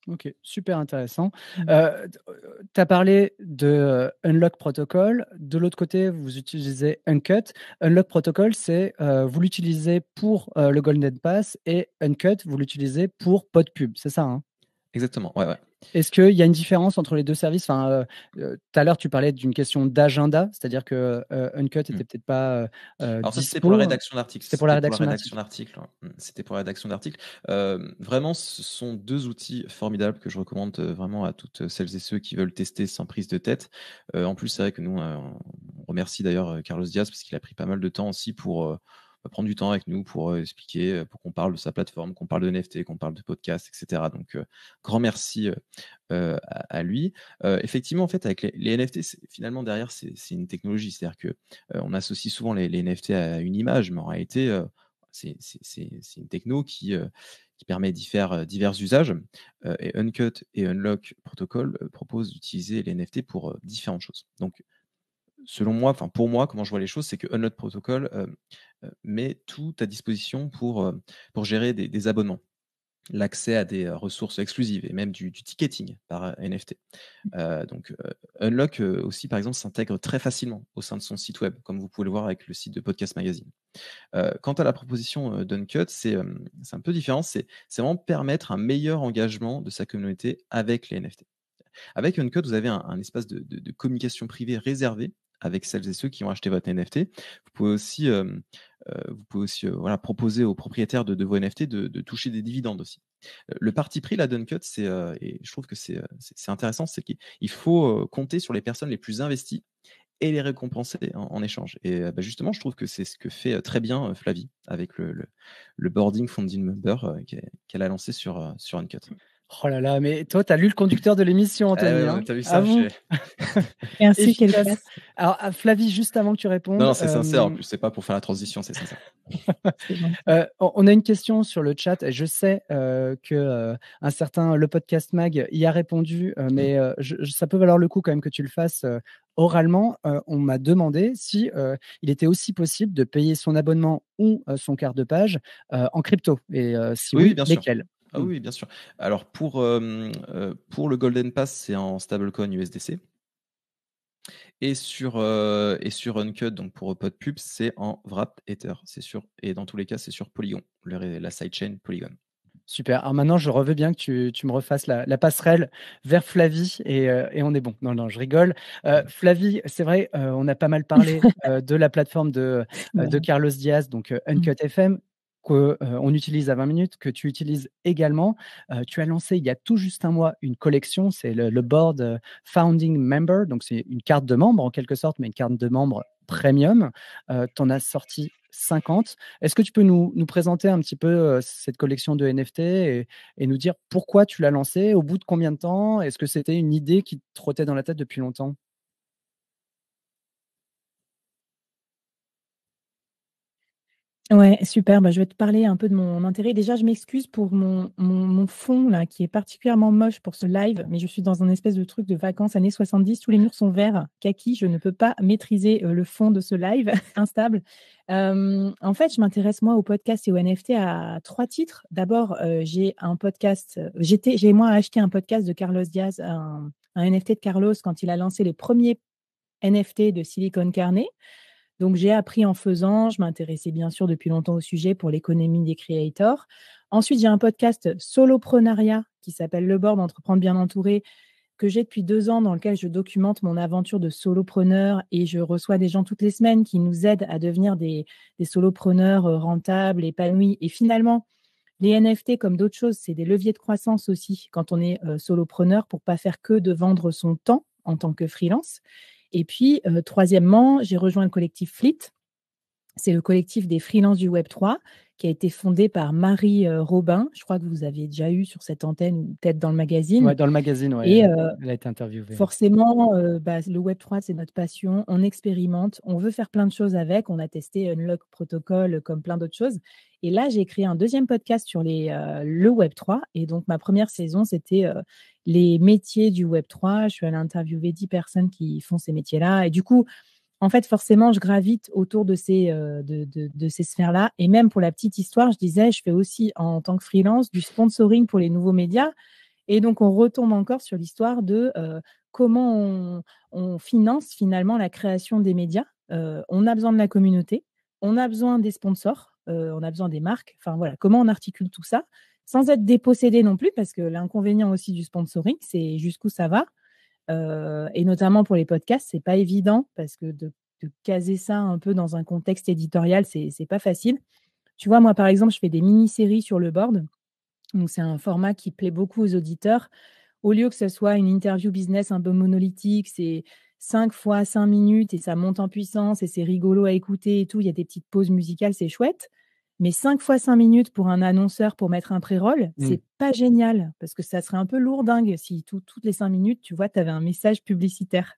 [SPEAKER 1] OK, super intéressant. Tu as parlé de Unlock Protocol. De l'autre côté, vous utilisez Uncut. Unlock Protocol, c'est vous l'utilisez pour le Golden Pass et Uncut, vous l'utilisez pour PodPub, c'est ça, hein?
[SPEAKER 3] Exactement, ouais.
[SPEAKER 1] Est-ce qu'il y a une différence entre les deux services? Tout à l'heure, tu parlais d'une question d'agenda, c'est-à-dire que Uncut
[SPEAKER 3] Mmh.
[SPEAKER 1] était peut-être pas
[SPEAKER 3] Alors ça, c'était pour la
[SPEAKER 1] dispo.
[SPEAKER 3] rédaction d'articles.
[SPEAKER 1] C'était pour la rédaction d'articles.
[SPEAKER 3] C'était pour la rédaction d'articles. Vraiment, ce sont 2 outils formidables que je recommande, vraiment à toutes celles et ceux qui veulent tester sans prise de tête. En plus, c'est vrai que nous, on remercie d'ailleurs, Carlos Diaz parce qu'il a pris pas mal de temps aussi pour prendre du temps avec nous pour expliquer, pour qu'on parle de sa plateforme, qu'on parle de NFT, qu'on parle de podcast, et cetera. Donc, grand merci, à lui. Effectivement, en fait, avec les NFT, finalement derrière, c'est une technologie. C'est-à-dire que on associe souvent les NFT à une image, mais en réalité, c'est une techno qui permet d'y faire divers usages. Et Uncut et Unlock Protocol proposent d'utiliser les NFT pour différentes choses. Donc, selon moi, enfin pour moi, comment je vois les choses, c'est que Unlock Protocol met tout à disposition pour gérer des abonnements, l'accès à des ressources exclusives et même du ticketing par NFT. Donc, Unlock aussi, par exemple, s'intègre très facilement au sein de son site web, comme vous pouvez le voir avec le site de Podcast Magazine. Quant à la proposition d'Uncut, c'est un peu différent. C'est vraiment permettre un meilleur engagement de sa communauté avec les NFT. Avec Uncut, vous avez un espace de communication privée réservé avec celles et ceux qui ont acheté votre NFT. Vous pouvez aussi voilà, proposer aux propriétaires de vos NFT de toucher des dividendes aussi. Le parti pris là d'Uncut, et je trouve que c'est intéressant, c'est qu'il faut compter sur les personnes les plus investies et les récompenser en échange. Et justement, je trouve que c'est ce que fait très bien Flavie avec le boarding founding member qu'elle a lancé sur Uncut.
[SPEAKER 1] Oh là là, mais toi, tu as lu le conducteur de l'émission, Anthony.
[SPEAKER 3] Ouais, t'as vu
[SPEAKER 1] À
[SPEAKER 3] ça,
[SPEAKER 1] vous.
[SPEAKER 2] Merci, quelle
[SPEAKER 1] Efficace.
[SPEAKER 2] classe.
[SPEAKER 1] Alors, Flavie, juste avant que tu répondes.
[SPEAKER 3] Non, c'est sincère en plus, c'est pas pour faire la transition, c'est sincère.
[SPEAKER 2] C'est bon.
[SPEAKER 1] On a une question sur le chat. Je sais que un certain Le Podcast Mag y a répondu, mais ça peut valoir le coup quand même que tu le fasses oralement. On m'a demandé si il était aussi possible de payer son abonnement ou son quart de page en crypto. Et si oui,
[SPEAKER 3] bien sûr.
[SPEAKER 1] lesquels?
[SPEAKER 3] Ah oui, bien sûr. Alors pour le Golden Pass, c'est en stablecoin USDC. Et sur Uncut, donc pour PodPub, c'est en Wrapped Ether, c'est sûr. Et dans tous les cas, c'est sur Polygon, la sidechain Polygon.
[SPEAKER 1] Super. Alors maintenant, je veux bien que tu me refasses la passerelle vers Flavie et on est bon. Non, non, je rigole. Flavie, c'est vrai, on a pas mal parlé de la plateforme de Carlos Diaz, donc Uncut FM, qu'on utilise à 20 minutes, que tu utilises également. Tu as lancé il y a tout juste un mois une collection, c'est le board Founding Member, donc c'est une carte de membre en quelque sorte, mais une carte de membre premium. Tu en as sorti 50. Est-ce que tu peux nous présenter un petit peu cette collection de NFT et nous dire pourquoi tu l'as lancée, au bout de combien de temps? Est-ce que c'était une idée qui te trottait dans la tête depuis longtemps?
[SPEAKER 2] Ouais, super. Bah, je vais te parler un peu de mon intérêt. Déjà, je m'excuse pour mon fond là, qui est particulièrement moche pour ce live, mais je suis dans un espèce de truc de vacances années 70. Tous les murs sont verts, kaki. Je ne peux pas maîtriser le fond de ce live instable. En fait, je m'intéresse moi au podcast et au NFT à 3 titres. D'abord, j'ai un podcast. J'ai moi acheté un podcast de Carlos Diaz, un NFT de Carlos quand il a lancé les premiers NFT de Silicon Carnet. Donc, j'ai appris en faisant. Je m'intéressais bien sûr depuis longtemps au sujet pour l'économie des creators. Ensuite, j'ai un podcast soloprenariat qui s'appelle Le Board, Entreprendre bien entouré, que j'ai depuis 2 ans, dans lequel je documente mon aventure de solopreneur et je reçois des gens toutes les semaines qui nous aident à devenir des solopreneurs rentables, épanouis. Et finalement, les NFT, comme d'autres choses, c'est des leviers de croissance aussi quand on est solopreneur pour pas faire que de vendre son temps en tant que freelance. Et puis, troisièmement, j'ai rejoint le collectif Fleet. C'est le collectif des freelances du Web3 qui a été fondé par Marie Robin. Je crois que vous aviez déjà eu sur cette antenne ou peut-être dans le magazine.
[SPEAKER 1] Ouais, dans le magazine, ouais,
[SPEAKER 2] Et
[SPEAKER 1] elle a été interviewée.
[SPEAKER 2] forcément, le Web3, c'est notre passion. On expérimente, on veut faire plein de choses avec. On a testé Unlock Protocol comme plein d'autres choses. Et là, j'ai créé un deuxième podcast sur le Web3. Et donc, ma première saison, c'était les métiers du Web3. Je suis allée interviewer 10 personnes qui font ces métiers-là. Et du coup, en fait, forcément, je gravite autour de ces sphères-là. Et même pour la petite histoire, je disais, je fais aussi en tant que freelance du sponsoring pour les nouveaux médias. Et donc, on retombe encore sur l'histoire de comment on finance finalement la création des médias. On a besoin de la communauté, on a besoin des sponsors, on a besoin des marques. Enfin voilà, comment on articule tout ça sans être dépossédé non plus, parce que l'inconvénient aussi du sponsoring, c'est jusqu'où ça va. Et notamment pour les podcasts, c'est pas évident parce que de caser ça un peu dans un contexte éditorial, c'est pas facile. Tu vois, moi, par exemple, je fais des mini-séries sur le board. Donc, c'est un format qui plaît beaucoup aux auditeurs. Au lieu que ce soit une interview business un peu monolithique, c'est 5 fois 5 minutes et ça monte en puissance et c'est rigolo à écouter et tout. Il y a des petites pauses musicales, c'est chouette. Mais 5 fois 5 minutes pour un annonceur pour mettre un pré-roll, c'est pas génial parce que ça serait un peu lourdingue si toutes les 5 minutes, tu vois, tu avais un message publicitaire.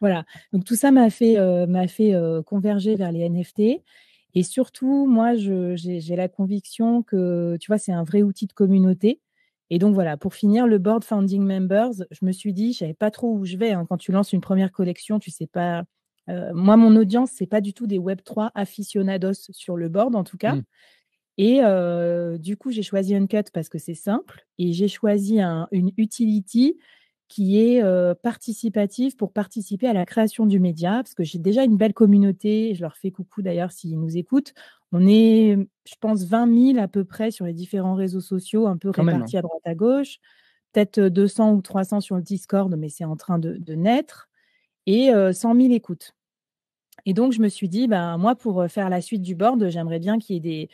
[SPEAKER 2] Voilà. Donc tout ça m'a fait converger vers les NFT. Et surtout, moi, j'ai la conviction que, tu vois, c'est un vrai outil de communauté. Et donc voilà, pour finir, le board Founding Members, je me suis dit, je savais pas trop où je vais, hein. Quand tu lances une première collection, tu sais pas. Moi, mon audience, c'est pas du tout des Web3 aficionados sur le board, en tout cas. Et du coup, j'ai choisi Uncut parce que c'est simple. Et j'ai choisi une utility qui est participative pour participer à la création du média, parce que j'ai déjà une belle communauté. Je leur fais coucou d'ailleurs s'ils nous écoutent. On est, je pense, 20 000 à peu près sur les différents réseaux sociaux, un peu
[SPEAKER 1] Quand même,
[SPEAKER 2] répartis à droite à gauche. Peut-être 200 ou 300 sur le Discord, mais c'est en train de naître. Et 100 000 écoutes. Et donc, je me suis dit, ben, moi, pour faire la suite du board, j'aimerais bien qu'il y ait des.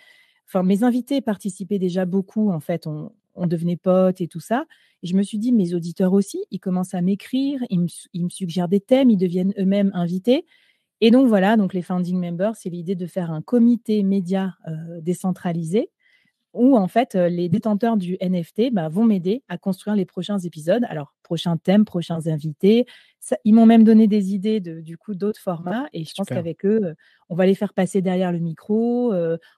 [SPEAKER 2] Enfin, mes invités participaient déjà beaucoup, en fait, on devenait potes et tout ça. Et je me suis dit, mes auditeurs aussi, ils commencent à m'écrire, ils me suggèrent des thèmes, ils deviennent eux-mêmes invités. Et donc, voilà, donc les founding members, c'est l'idée de faire un comité média décentralisé où en fait les détenteurs du NFT vont m'aider à construire les prochains épisodes. Alors, prochains thèmes, prochains invités. Ça, ils m'ont même donné des idées du coup d'autres formats et je pense
[SPEAKER 1] super.
[SPEAKER 2] qu'avec eux, on va les faire passer derrière le micro.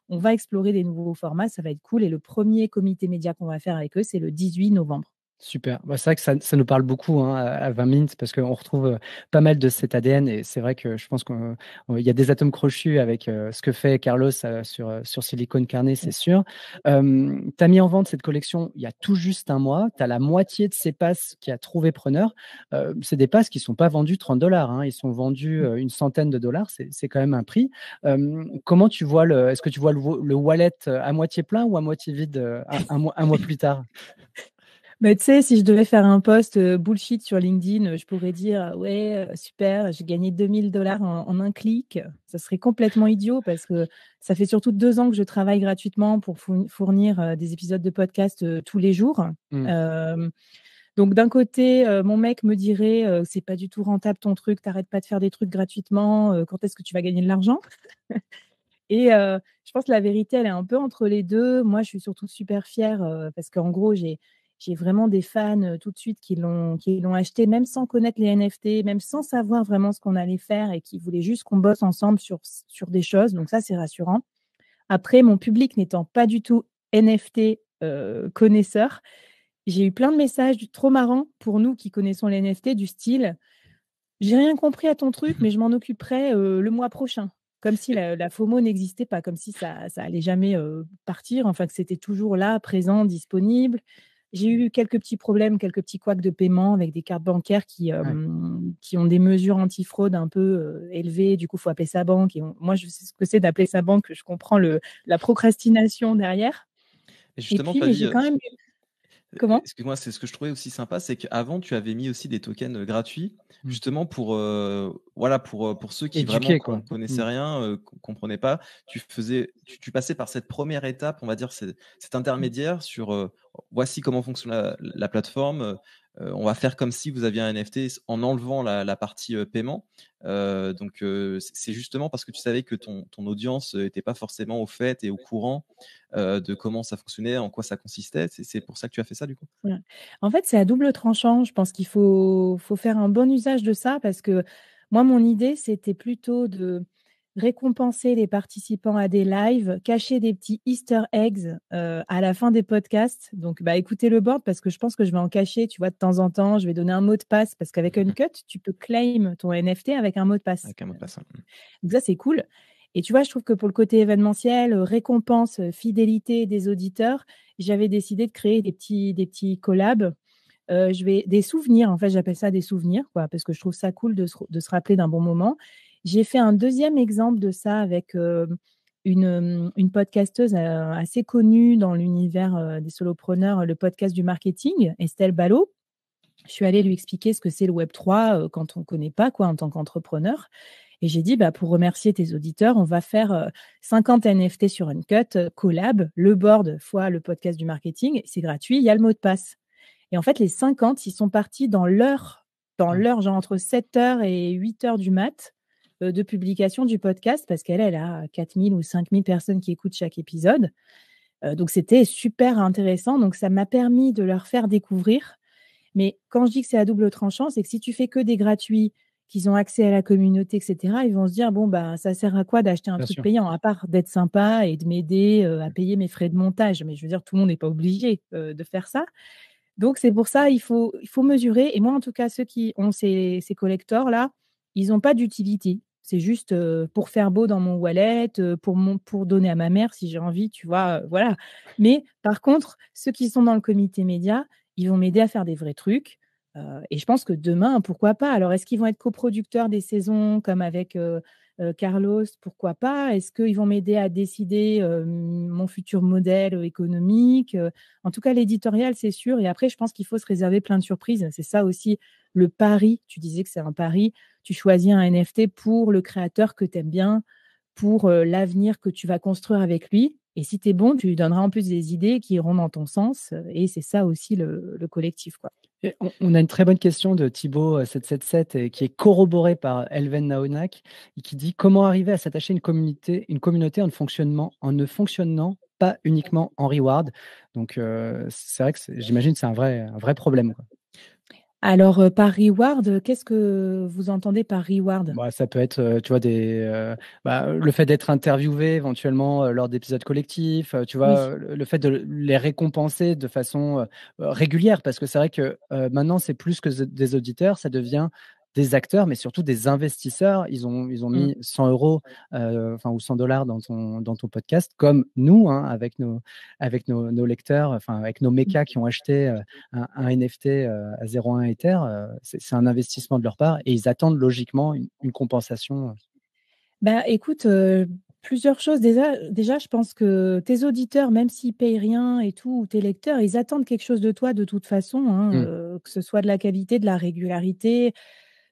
[SPEAKER 2] On va explorer des nouveaux formats, ça va être cool. Et le premier comité média qu'on va faire avec eux, c'est le 18 novembre.
[SPEAKER 1] Super. Bah, c'est vrai que ça nous parle beaucoup hein, à 20 minutes parce qu'on retrouve pas mal de cet ADN et c'est vrai que je pense qu'il y a des atomes crochus avec ce que fait Carlos sur Silicon Carnet, c'est sûr. Tu as mis en vente cette collection il y a tout juste un mois. Tu as la moitié de ces passes qui a trouvé preneur. C'est des passes qui ne sont pas vendues 30 $. Hein. Ils sont vendus une centaine de dollars. C'est quand même un prix. Comment tu vois est-ce que tu vois le wallet à moitié plein ou à moitié vide un mois plus tard?
[SPEAKER 2] Mais tu sais, si je devais faire un post bullshit sur LinkedIn, je pourrais dire ouais, super, j'ai gagné 2000 $ en un clic. Ça serait complètement idiot parce que ça fait surtout 2 ans que je travaille gratuitement pour fournir des épisodes de podcast tous les jours. Donc d'un côté, mon mec me dirait c'est pas du tout rentable ton truc, t'arrêtes pas de faire des trucs gratuitement, quand est-ce que tu vas gagner de l'argent? Et je pense que la vérité, elle est un peu entre les deux. Moi, je suis surtout super fière parce qu'en gros, j'ai vraiment des fans tout de suite qui l'ont acheté, même sans connaître les NFT, même sans savoir vraiment ce qu'on allait faire et qui voulaient juste qu'on bosse ensemble sur des choses. Donc ça, c'est rassurant. Après, mon public n'étant pas du tout NFT connaisseur, j'ai eu plein de messages trop marrants pour nous qui connaissons les NFT du style j'ai rien compris à ton truc, mais je m'en occuperai le mois prochain. Comme si la FOMO n'existait pas, comme si ça allait jamais partir, enfin que c'était toujours là, présent, disponible. J'ai eu quelques petits problèmes, quelques petits couacs de paiement avec des cartes bancaires
[SPEAKER 1] Ouais.
[SPEAKER 2] qui ont des mesures antifraude un peu élevées. Du coup, il faut appeler sa banque. Et moi, je sais ce que c'est d'appeler sa banque. Je comprends la procrastination derrière.
[SPEAKER 3] Et
[SPEAKER 2] Et
[SPEAKER 3] justement,
[SPEAKER 2] puis, mais j'ai
[SPEAKER 3] Flavie,
[SPEAKER 2] quand même eu... Comment?
[SPEAKER 3] excuse-moi, c'est ce que je trouvais aussi sympa, c'est qu'avant, tu avais mis aussi des tokens gratuits,
[SPEAKER 1] Mm.
[SPEAKER 3] justement voilà, pour ceux qui vraiment
[SPEAKER 1] Éduqué, quoi.
[SPEAKER 3] connaissaient rien, comprenaient pas. Tu passais par cette première étape, on va dire, cet intermédiaire sur voici comment fonctionne la plateforme. On va faire comme si vous aviez un NFT en enlevant la partie paiement. Donc, c'est justement parce que tu savais que ton audience n'était pas forcément au fait et au courant de comment ça fonctionnait, en quoi ça consistait. C'est pour ça que tu as fait ça, du coup?
[SPEAKER 2] Ouais. En fait, c'est à double tranchant. Je pense qu'il faut faire un bon usage de ça parce que moi, mon idée, c'était plutôt de récompenser les participants à des lives, cacher des petits Easter eggs à la fin des podcasts. Donc, bah, écoutez le board parce que je pense que je vais en cacher, tu vois, de temps en temps. Je vais donner un mot de passe parce qu'avec Uncut, tu peux claim ton NFT avec un mot de passe.
[SPEAKER 3] Avec un mot de passe.
[SPEAKER 2] Donc ça, c'est cool. Et tu vois, je trouve que pour le côté événementiel, récompense, fidélité des auditeurs, j'avais décidé de créer des petits collabs. Des souvenirs, en fait, j'appelle ça des souvenirs, quoi, parce que je trouve ça cool de se rappeler d'un bon moment. J'ai fait un deuxième exemple de ça avec une podcasteuse assez connue dans l'univers des solopreneurs, le podcast du marketing, Estelle Ballot. Je suis allée lui expliquer ce que c'est le Web3 quand on ne connaît pas, quoi, en tant qu'entrepreneur. Et j'ai dit, bah, pour remercier tes auditeurs, on va faire 50 NFT sur Uncut, collab, le board fois le podcast du marketing. C'est gratuit, il y a le mot de passe. Et en fait, les 50, ils sont partis
[SPEAKER 1] Ouais.
[SPEAKER 2] genre entre 7 heures et 8 heures du mat de publication du podcast, parce qu'elle a 4000 ou 5000 personnes qui écoutent chaque épisode. Donc, c'était super intéressant. Donc, ça m'a permis de leur faire découvrir. Mais quand je dis que c'est à double tranchant, c'est que si tu fais que des gratuits, qu'ils ont accès à la communauté, etc., ils vont se dire, bon, bah, ça sert à quoi d'acheter un
[SPEAKER 1] Bien
[SPEAKER 2] truc
[SPEAKER 1] sûr.
[SPEAKER 2] payant, à part d'être sympa et de m'aider à payer mes frais de montage. Mais je veux dire, tout le monde n'est pas obligé de faire ça. Donc, c'est pour ça, il faut mesurer. Et moi, en tout cas, ceux qui ont ces collectors-là, ils n'ont pas d'utilité. C'est juste pour faire beau dans mon wallet, pour donner à ma mère si j'ai envie, tu vois, voilà. Mais par contre, ceux qui sont dans le comité média, ils vont m'aider à faire des vrais trucs. Et je pense que demain, pourquoi pas? Alors, est-ce qu'ils vont être coproducteurs des saisons comme avec Carlos? Pourquoi pas? Est-ce qu'ils vont m'aider à décider mon futur modèle économique? En tout cas, l'éditorial, c'est sûr. Et après, je pense qu'il faut se réserver plein de surprises. C'est ça aussi le pari. Tu disais que c'est un pari. Tu choisis un NFT pour le créateur que tu aimes bien, pour l'avenir que tu vas construire avec lui. Et si tu es bon, tu lui donneras en plus des idées qui iront dans ton sens. Et c'est ça aussi le collectif, quoi.
[SPEAKER 1] Et on a une très bonne question de Thibaut 777 et qui est corroborée par Elven Naonak et qui dit comment arriver à s'attacher à une communauté en ne fonctionnant pas uniquement en reward. Donc c'est vrai que j'imagine que c'est un vrai problème, quoi.
[SPEAKER 2] Alors, par reward, qu'est-ce que vous entendez par reward?
[SPEAKER 1] Bah, ça peut être, tu vois, le fait d'être interviewé éventuellement lors d'épisodes collectifs, tu vois,
[SPEAKER 2] Oui.
[SPEAKER 1] le fait de les récompenser de façon régulière, parce que c'est vrai que maintenant, c'est plus que des auditeurs, ça devient des acteurs, mais surtout des investisseurs. Ils ont
[SPEAKER 2] Mm.
[SPEAKER 1] mis 100 euros ou 100 dollars dans ton podcast, comme nous, hein, avec nos lecteurs, enfin, avec nos mécas qui ont acheté un NFT à 0,1 Ether, c'est un investissement de leur part et ils attendent logiquement une compensation.
[SPEAKER 2] Bah, écoute, plusieurs choses. Déjà, je pense que tes auditeurs, même s'ils payent rien et tout, ou tes lecteurs, ils attendent quelque chose de toi de toute façon, hein,
[SPEAKER 1] Mm.
[SPEAKER 2] que ce soit de la qualité, de la régularité.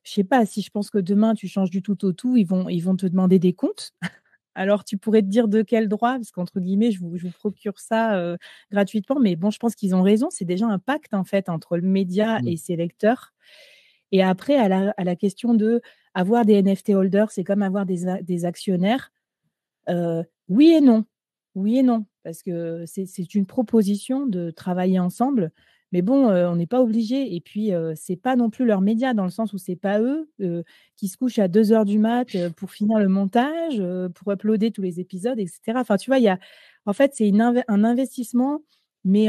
[SPEAKER 2] Je sais pas, si je pense que demain tu changes du tout au tout, ils vont te demander des comptes. Alors, tu pourrais te dire de quel droit, parce qu'entre guillemets, je vous procure ça gratuitement. Mais bon, je pense qu'ils ont raison. C'est déjà un pacte, en fait, entre le média
[SPEAKER 1] Mm.
[SPEAKER 2] et ses lecteurs. Et après, à la question de avoir des NFT holders, c'est comme avoir des actionnaires. Oui et non. Oui et non. Parce que c'est une proposition de travailler ensemble. Mais bon, on n'est pas obligé. Et puis, c'est pas non plus leurs médias, dans le sens où c'est pas eux qui se couchent à 2 heures du mat pour finir le montage, pour uploader tous les épisodes, etc. Enfin, tu vois, en fait, c'est un investissement, mais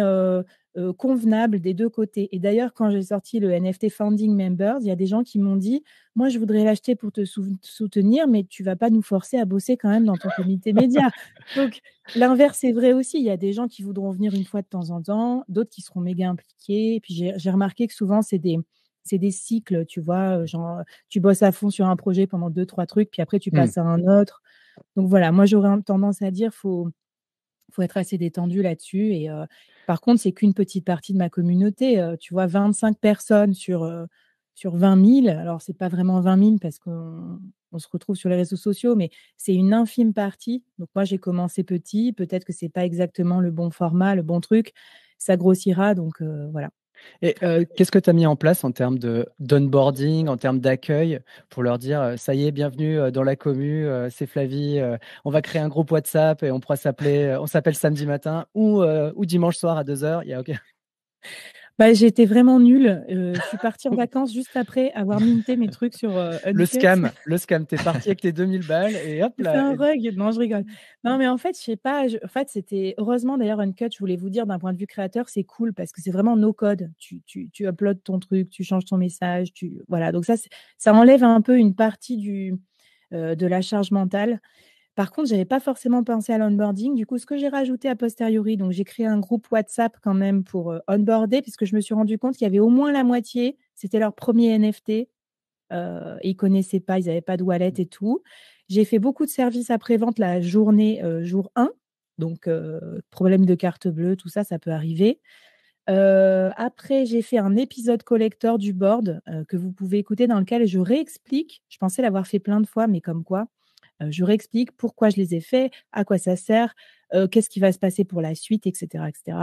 [SPEAKER 2] convenable des deux côtés. Et d'ailleurs, quand j'ai sorti le NFT Founding Members, il y a des gens qui m'ont dit, moi, je voudrais l'acheter pour te soutenir, mais tu vas pas nous forcer à bosser quand même dans ton comité média. Donc, l'inverse est vrai aussi. Il y a des gens qui voudront venir une fois de temps en temps, d'autres qui seront méga impliqués. Et puis, j'ai remarqué que souvent, c'est des cycles, tu vois, genre, tu bosses à fond sur un projet pendant 2, 3 trucs, puis après, tu
[SPEAKER 1] Mm.
[SPEAKER 2] passes à un autre. Donc, voilà, moi, j'aurais tendance à dire, faut être assez détendu là-dessus. Et par contre, c'est qu'une petite partie de ma communauté. Tu vois, 25 personnes sur 20 000. Alors, c'est pas vraiment 20 000 parce qu'on se retrouve sur les réseaux sociaux, mais c'est une infime partie. Donc, moi, j'ai commencé petit. Peut-être que c'est pas exactement le bon format, le bon truc. Ça grossira. Donc, voilà.
[SPEAKER 1] Et qu'est-ce que tu as mis en place en termes d'onboarding, en termes d'accueil, pour leur dire ça y est, bienvenue dans la commu, c'est Flavie, on va créer un groupe WhatsApp et on s'appelle samedi matin ou dimanche soir à 2 heures. Il y a, ok.
[SPEAKER 2] Bah, j'ai été vraiment nulle. Je suis partie en vacances juste après avoir minté mes trucs sur Uncut.
[SPEAKER 1] Le scam, t'es parti avec tes 2000 balles et hop
[SPEAKER 2] J'ai fait
[SPEAKER 1] là.
[SPEAKER 2] un rug. Non, je rigole. Non, mais en fait, je sais pas. En fait, c'était heureusement d'ailleurs Uncut. Je voulais vous dire d'un point de vue créateur, c'est cool parce que c'est vraiment no code. Tu uploads ton truc, tu changes ton message, voilà. Donc ça enlève un peu une partie de la charge mentale. Par contre, j'avais pas forcément pensé à l'onboarding. Du coup, ce que j'ai rajouté a posteriori, donc j'ai créé un groupe WhatsApp quand même pour onboarder, puisque je me suis rendu compte qu'il y avait au moins la moitié, c'était leur premier NFT. Ils connaissaient pas, ils n'avaient pas de wallet et tout. J'ai fait beaucoup de services après-vente la journée jour 1. Donc, problème de carte bleue, tout ça, ça peut arriver. Après, j'ai fait un épisode collector du board que vous pouvez écouter, dans lequel je réexplique. Je pensais l'avoir fait plein de fois, mais comme quoi, je réexplique pourquoi je les ai faits, à quoi ça sert, qu'est-ce qui va se passer pour la suite, etc., etc.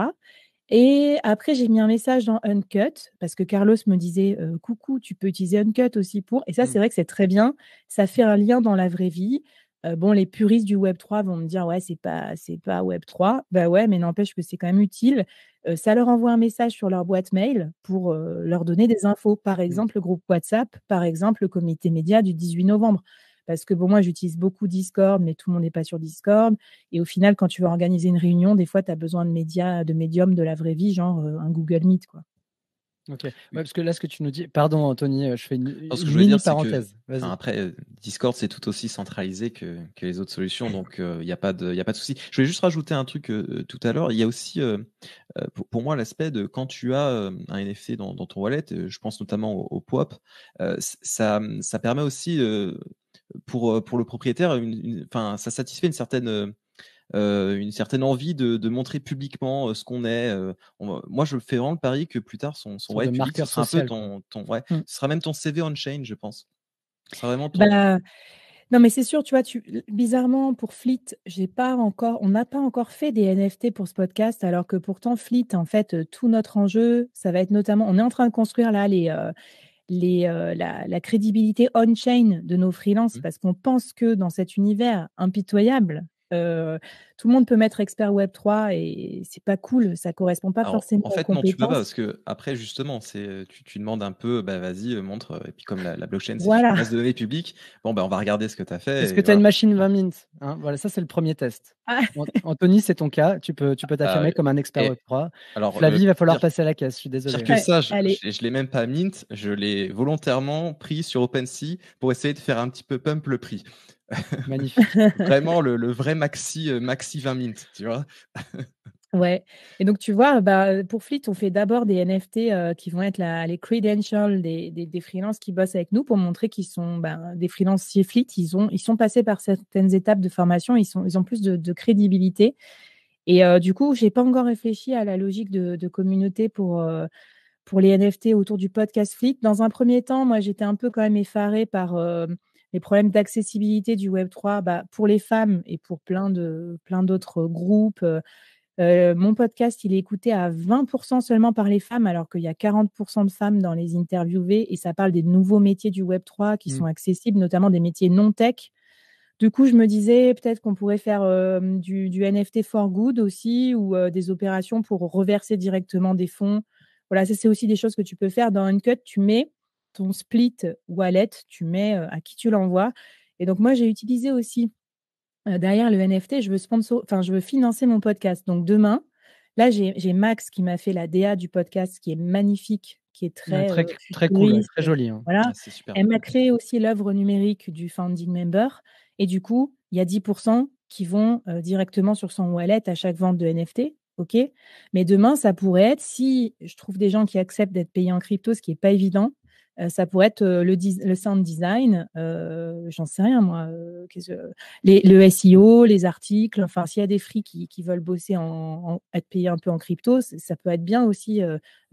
[SPEAKER 2] Et après, j'ai mis un message dans Uncut parce que Carlos me disait coucou, tu peux utiliser Uncut aussi pour. Et ça,
[SPEAKER 1] Mm.
[SPEAKER 2] c'est vrai que c'est très bien. Ça fait un lien dans la vraie vie. Bon, les puristes du Web3 vont me dire ouais, c'est pas Web3. Bah ouais, mais n'empêche que c'est quand même utile. Ça leur envoie un message sur leur boîte mail pour leur donner des infos. Par
[SPEAKER 1] Mm.
[SPEAKER 2] exemple, le groupe WhatsApp, par exemple, le comité média du 18 novembre. Parce que bon, moi, j'utilise beaucoup Discord, mais tout le monde n'est pas sur Discord. Et au final, quand tu veux organiser une réunion, des fois, tu as besoin de médias, de médiums de la vraie vie, genre un Google Meet, quoi.
[SPEAKER 1] Ok. Ouais, parce que là, ce que tu nous dis, pardon Anthony, je fais une,
[SPEAKER 3] Alors, ce que
[SPEAKER 1] une
[SPEAKER 3] je voulais
[SPEAKER 1] mini
[SPEAKER 3] dire, c'est que,
[SPEAKER 1] parenthèse.
[SPEAKER 3] enfin,
[SPEAKER 1] Vas-y.
[SPEAKER 3] après, Discord, c'est tout aussi centralisé que les autres solutions, donc il n'y a pas de, y a pas de souci. Je voulais juste rajouter un truc tout à l'heure. Il y a aussi, pour moi, l'aspect de quand tu as un NFT dans ton wallet, je pense notamment au POAP, ça permet aussi pour le propriétaire, enfin, ça satisfait une certaine envie de montrer publiquement ce qu'on est. Moi, je fais vraiment le pari que plus tard, son
[SPEAKER 1] Sorte de
[SPEAKER 3] wallet public, ce
[SPEAKER 1] marqueur
[SPEAKER 3] sera un peu
[SPEAKER 1] social, quoi.
[SPEAKER 3] ouais,
[SPEAKER 2] Mm.
[SPEAKER 3] ce sera même ton CV on-chain, je pense. Ce sera vraiment ton.
[SPEAKER 2] Bah, non, mais c'est sûr, tu vois, bizarrement, pour Fleet, on n'a pas encore fait des NFT pour ce podcast, alors que pourtant, Fleet, en fait, tout notre enjeu, ça va être notamment, on est en train de construire là la crédibilité on-chain de nos freelances,
[SPEAKER 3] Mmh.
[SPEAKER 2] parce qu'on pense que dans cet univers impitoyable, Tout le monde peut mettre expert Web3 et c'est pas cool, ça correspond pas
[SPEAKER 3] Alors,
[SPEAKER 2] forcément
[SPEAKER 3] en
[SPEAKER 2] aux
[SPEAKER 3] fait, non, tu peux pas
[SPEAKER 2] compétences.
[SPEAKER 3] parce que après, justement, tu demandes un peu, bah, vas-y, montre. Et puis, comme la blockchain, c'est une
[SPEAKER 2] Voilà.
[SPEAKER 3] base de données publique, bon, bah, on va regarder ce que tu as fait.
[SPEAKER 1] Est-ce
[SPEAKER 3] Et
[SPEAKER 1] que tu as une
[SPEAKER 3] voilà.
[SPEAKER 1] machine 20 mint, hein? Voilà, ça, c'est le premier test.
[SPEAKER 2] Ah,
[SPEAKER 1] Anthony, c'est ton cas. Tu peux
[SPEAKER 3] Ah,
[SPEAKER 1] t'affirmer comme un expert
[SPEAKER 3] et
[SPEAKER 1] Web3.
[SPEAKER 3] alors,
[SPEAKER 1] Flavie, il va falloir
[SPEAKER 3] pire,
[SPEAKER 1] passer à la caisse. Je suis
[SPEAKER 3] pire
[SPEAKER 1] désolé.
[SPEAKER 3] que
[SPEAKER 1] Hein.
[SPEAKER 3] ça,
[SPEAKER 2] allez.
[SPEAKER 3] je l'ai même pas mint, je l'ai volontairement pris sur OpenSea pour essayer de faire un petit peu pump le prix.
[SPEAKER 1] Magnifique.
[SPEAKER 3] Vraiment le vrai maxi 20 mint, tu vois.
[SPEAKER 2] Ouais. Et donc, tu vois, pour Fleet, on fait d'abord des NFT qui vont être les credentials des freelances qui bossent avec nous pour montrer qu'ils sont des freelanciers Fleet. Ils sont passés par certaines étapes de formation. Ils ont plus de crédibilité. Et du coup, j'ai pas encore réfléchi à la logique de communauté pour les NFT autour du podcast Fleet. Dans un premier temps, moi, j'étais un peu quand même effarée par les problèmes d'accessibilité du Web3 pour les femmes et pour plein d'autres groupes. Mon podcast, il est écouté à 20% seulement par les femmes, alors qu'il y a 40% de femmes dans les interviewées, et ça parle des nouveaux métiers du Web3 qui sont accessibles, notamment des métiers non-tech. Du coup, je me disais peut-être qu'on pourrait faire du NFT for good aussi, ou des opérations pour reverser directement des fonds. Voilà, ça, c'est aussi des choses que tu peux faire dans Uncut. Tu mets ton split wallet, tu mets à qui tu l'envoies. Et donc, moi, j'ai utilisé aussi derrière le NFT, je veux financer mon podcast. Donc demain, là, j'ai Max qui m'a fait la DA du podcast, qui est magnifique, qui est
[SPEAKER 1] Ouais,
[SPEAKER 2] très
[SPEAKER 1] très cool, ouais,
[SPEAKER 2] futuriste.
[SPEAKER 1] très joli. Hein.
[SPEAKER 2] Voilà.
[SPEAKER 3] Ah, c'est super.
[SPEAKER 2] Elle m'a créé aussi l'œuvre numérique du founding member. Et du coup, il y a 10% qui vont directement sur son wallet à chaque vente de NFT. OK. Mais demain, ça pourrait être, si je trouve des gens qui acceptent d'être payés en crypto, ce qui n'est pas évident, ça pourrait être le sound design, j'en sais rien moi, le SEO, les articles, enfin s'il y a des free qui veulent bosser être payés un peu en crypto, ça peut être bien aussi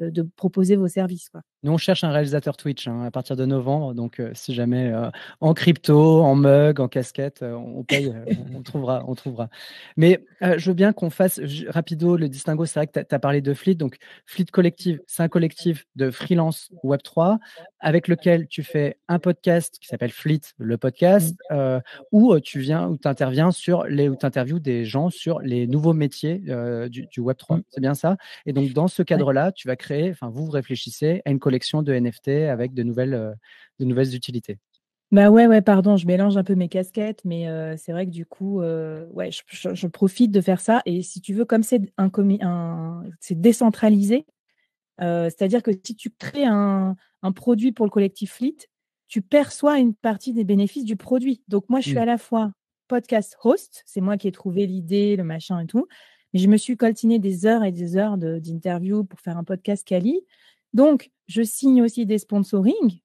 [SPEAKER 2] de proposer vos services, quoi.
[SPEAKER 1] Nous, on cherche un réalisateur Twitch à partir de novembre. Donc, si jamais en crypto, en mug, en casquette, on paye, on trouvera, on trouvera. Mais je veux bien qu'on fasse rapido le distinguo. C'est vrai que tu as parlé de Fleet. Donc, Fleet Collective, c'est un collectif de freelance Web3 avec lequel tu fais un podcast qui s'appelle Fleet, le podcast, où tu interviens où tu interviews des gens sur les nouveaux métiers du Web3. C'est bien ça? Et donc, dans ce cadre-là, tu vas créer, enfin, vous réfléchissez à une collection de NFT avec de nouvelles utilités.
[SPEAKER 2] Ouais, pardon, je mélange un peu mes casquettes, mais c'est vrai que du coup, ouais, je profite de faire ça. Et si tu veux, comme c'est décentralisé, c'est-à-dire que si tu crées un produit pour le collectif Fleet, tu perçois une partie des bénéfices du produit. Donc moi, je suis à la fois podcast host, c'est moi qui ai trouvé l'idée, le machin et tout, mais je me suis coltiné des heures et des heures d'interviews pour faire un podcast quali. Donc, je signe aussi des sponsorings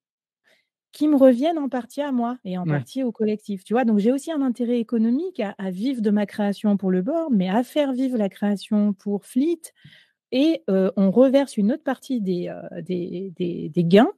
[SPEAKER 2] qui me reviennent en partie à moi et en partie au collectif. Tu vois, donc j'ai aussi un intérêt économique à vivre de ma création pour le board, mais à faire vivre la création pour Fleet. Et on reverse une autre partie des gains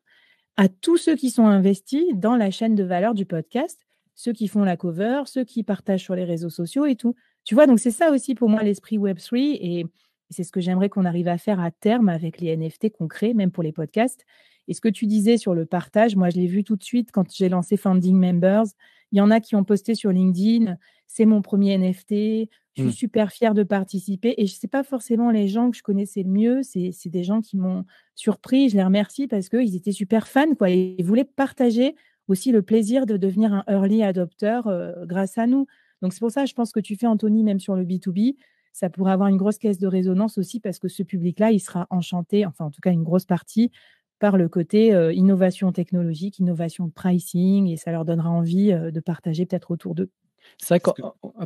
[SPEAKER 2] à tous ceux qui sont investis dans la chaîne de valeur du podcast, ceux qui font la cover, ceux qui partagent sur les réseaux sociaux et tout. Tu vois, donc c'est ça aussi pour moi l'esprit Web3 et c'est ce que j'aimerais qu'on arrive à faire à terme avec les NFT qu'on crée, même pour les podcasts. Et ce que tu disais sur le partage, moi je l'ai vu tout de suite quand j'ai lancé Founding Members. Il y en a qui ont posté sur LinkedIn, c'est mon premier NFT, je suis super fière de participer. Et ce n'est pas forcément les gens que je connaissais le mieux, c'est des gens qui m'ont surpris. Je les remercie parce qu'ils étaient super fans, quoi. Et ils voulaient partager aussi le plaisir de devenir un early adopter grâce à nous. Donc, c'est pour ça, je pense que tu fais, Anthony, même sur le B2B, ça pourrait avoir une grosse caisse de résonance aussi parce que ce public-là, il sera enchanté, enfin, en tout cas, une grosse partie, par le côté innovation technologique, innovation de pricing, et ça leur donnera envie de partager peut-être autour d'eux.
[SPEAKER 1] C'est vrai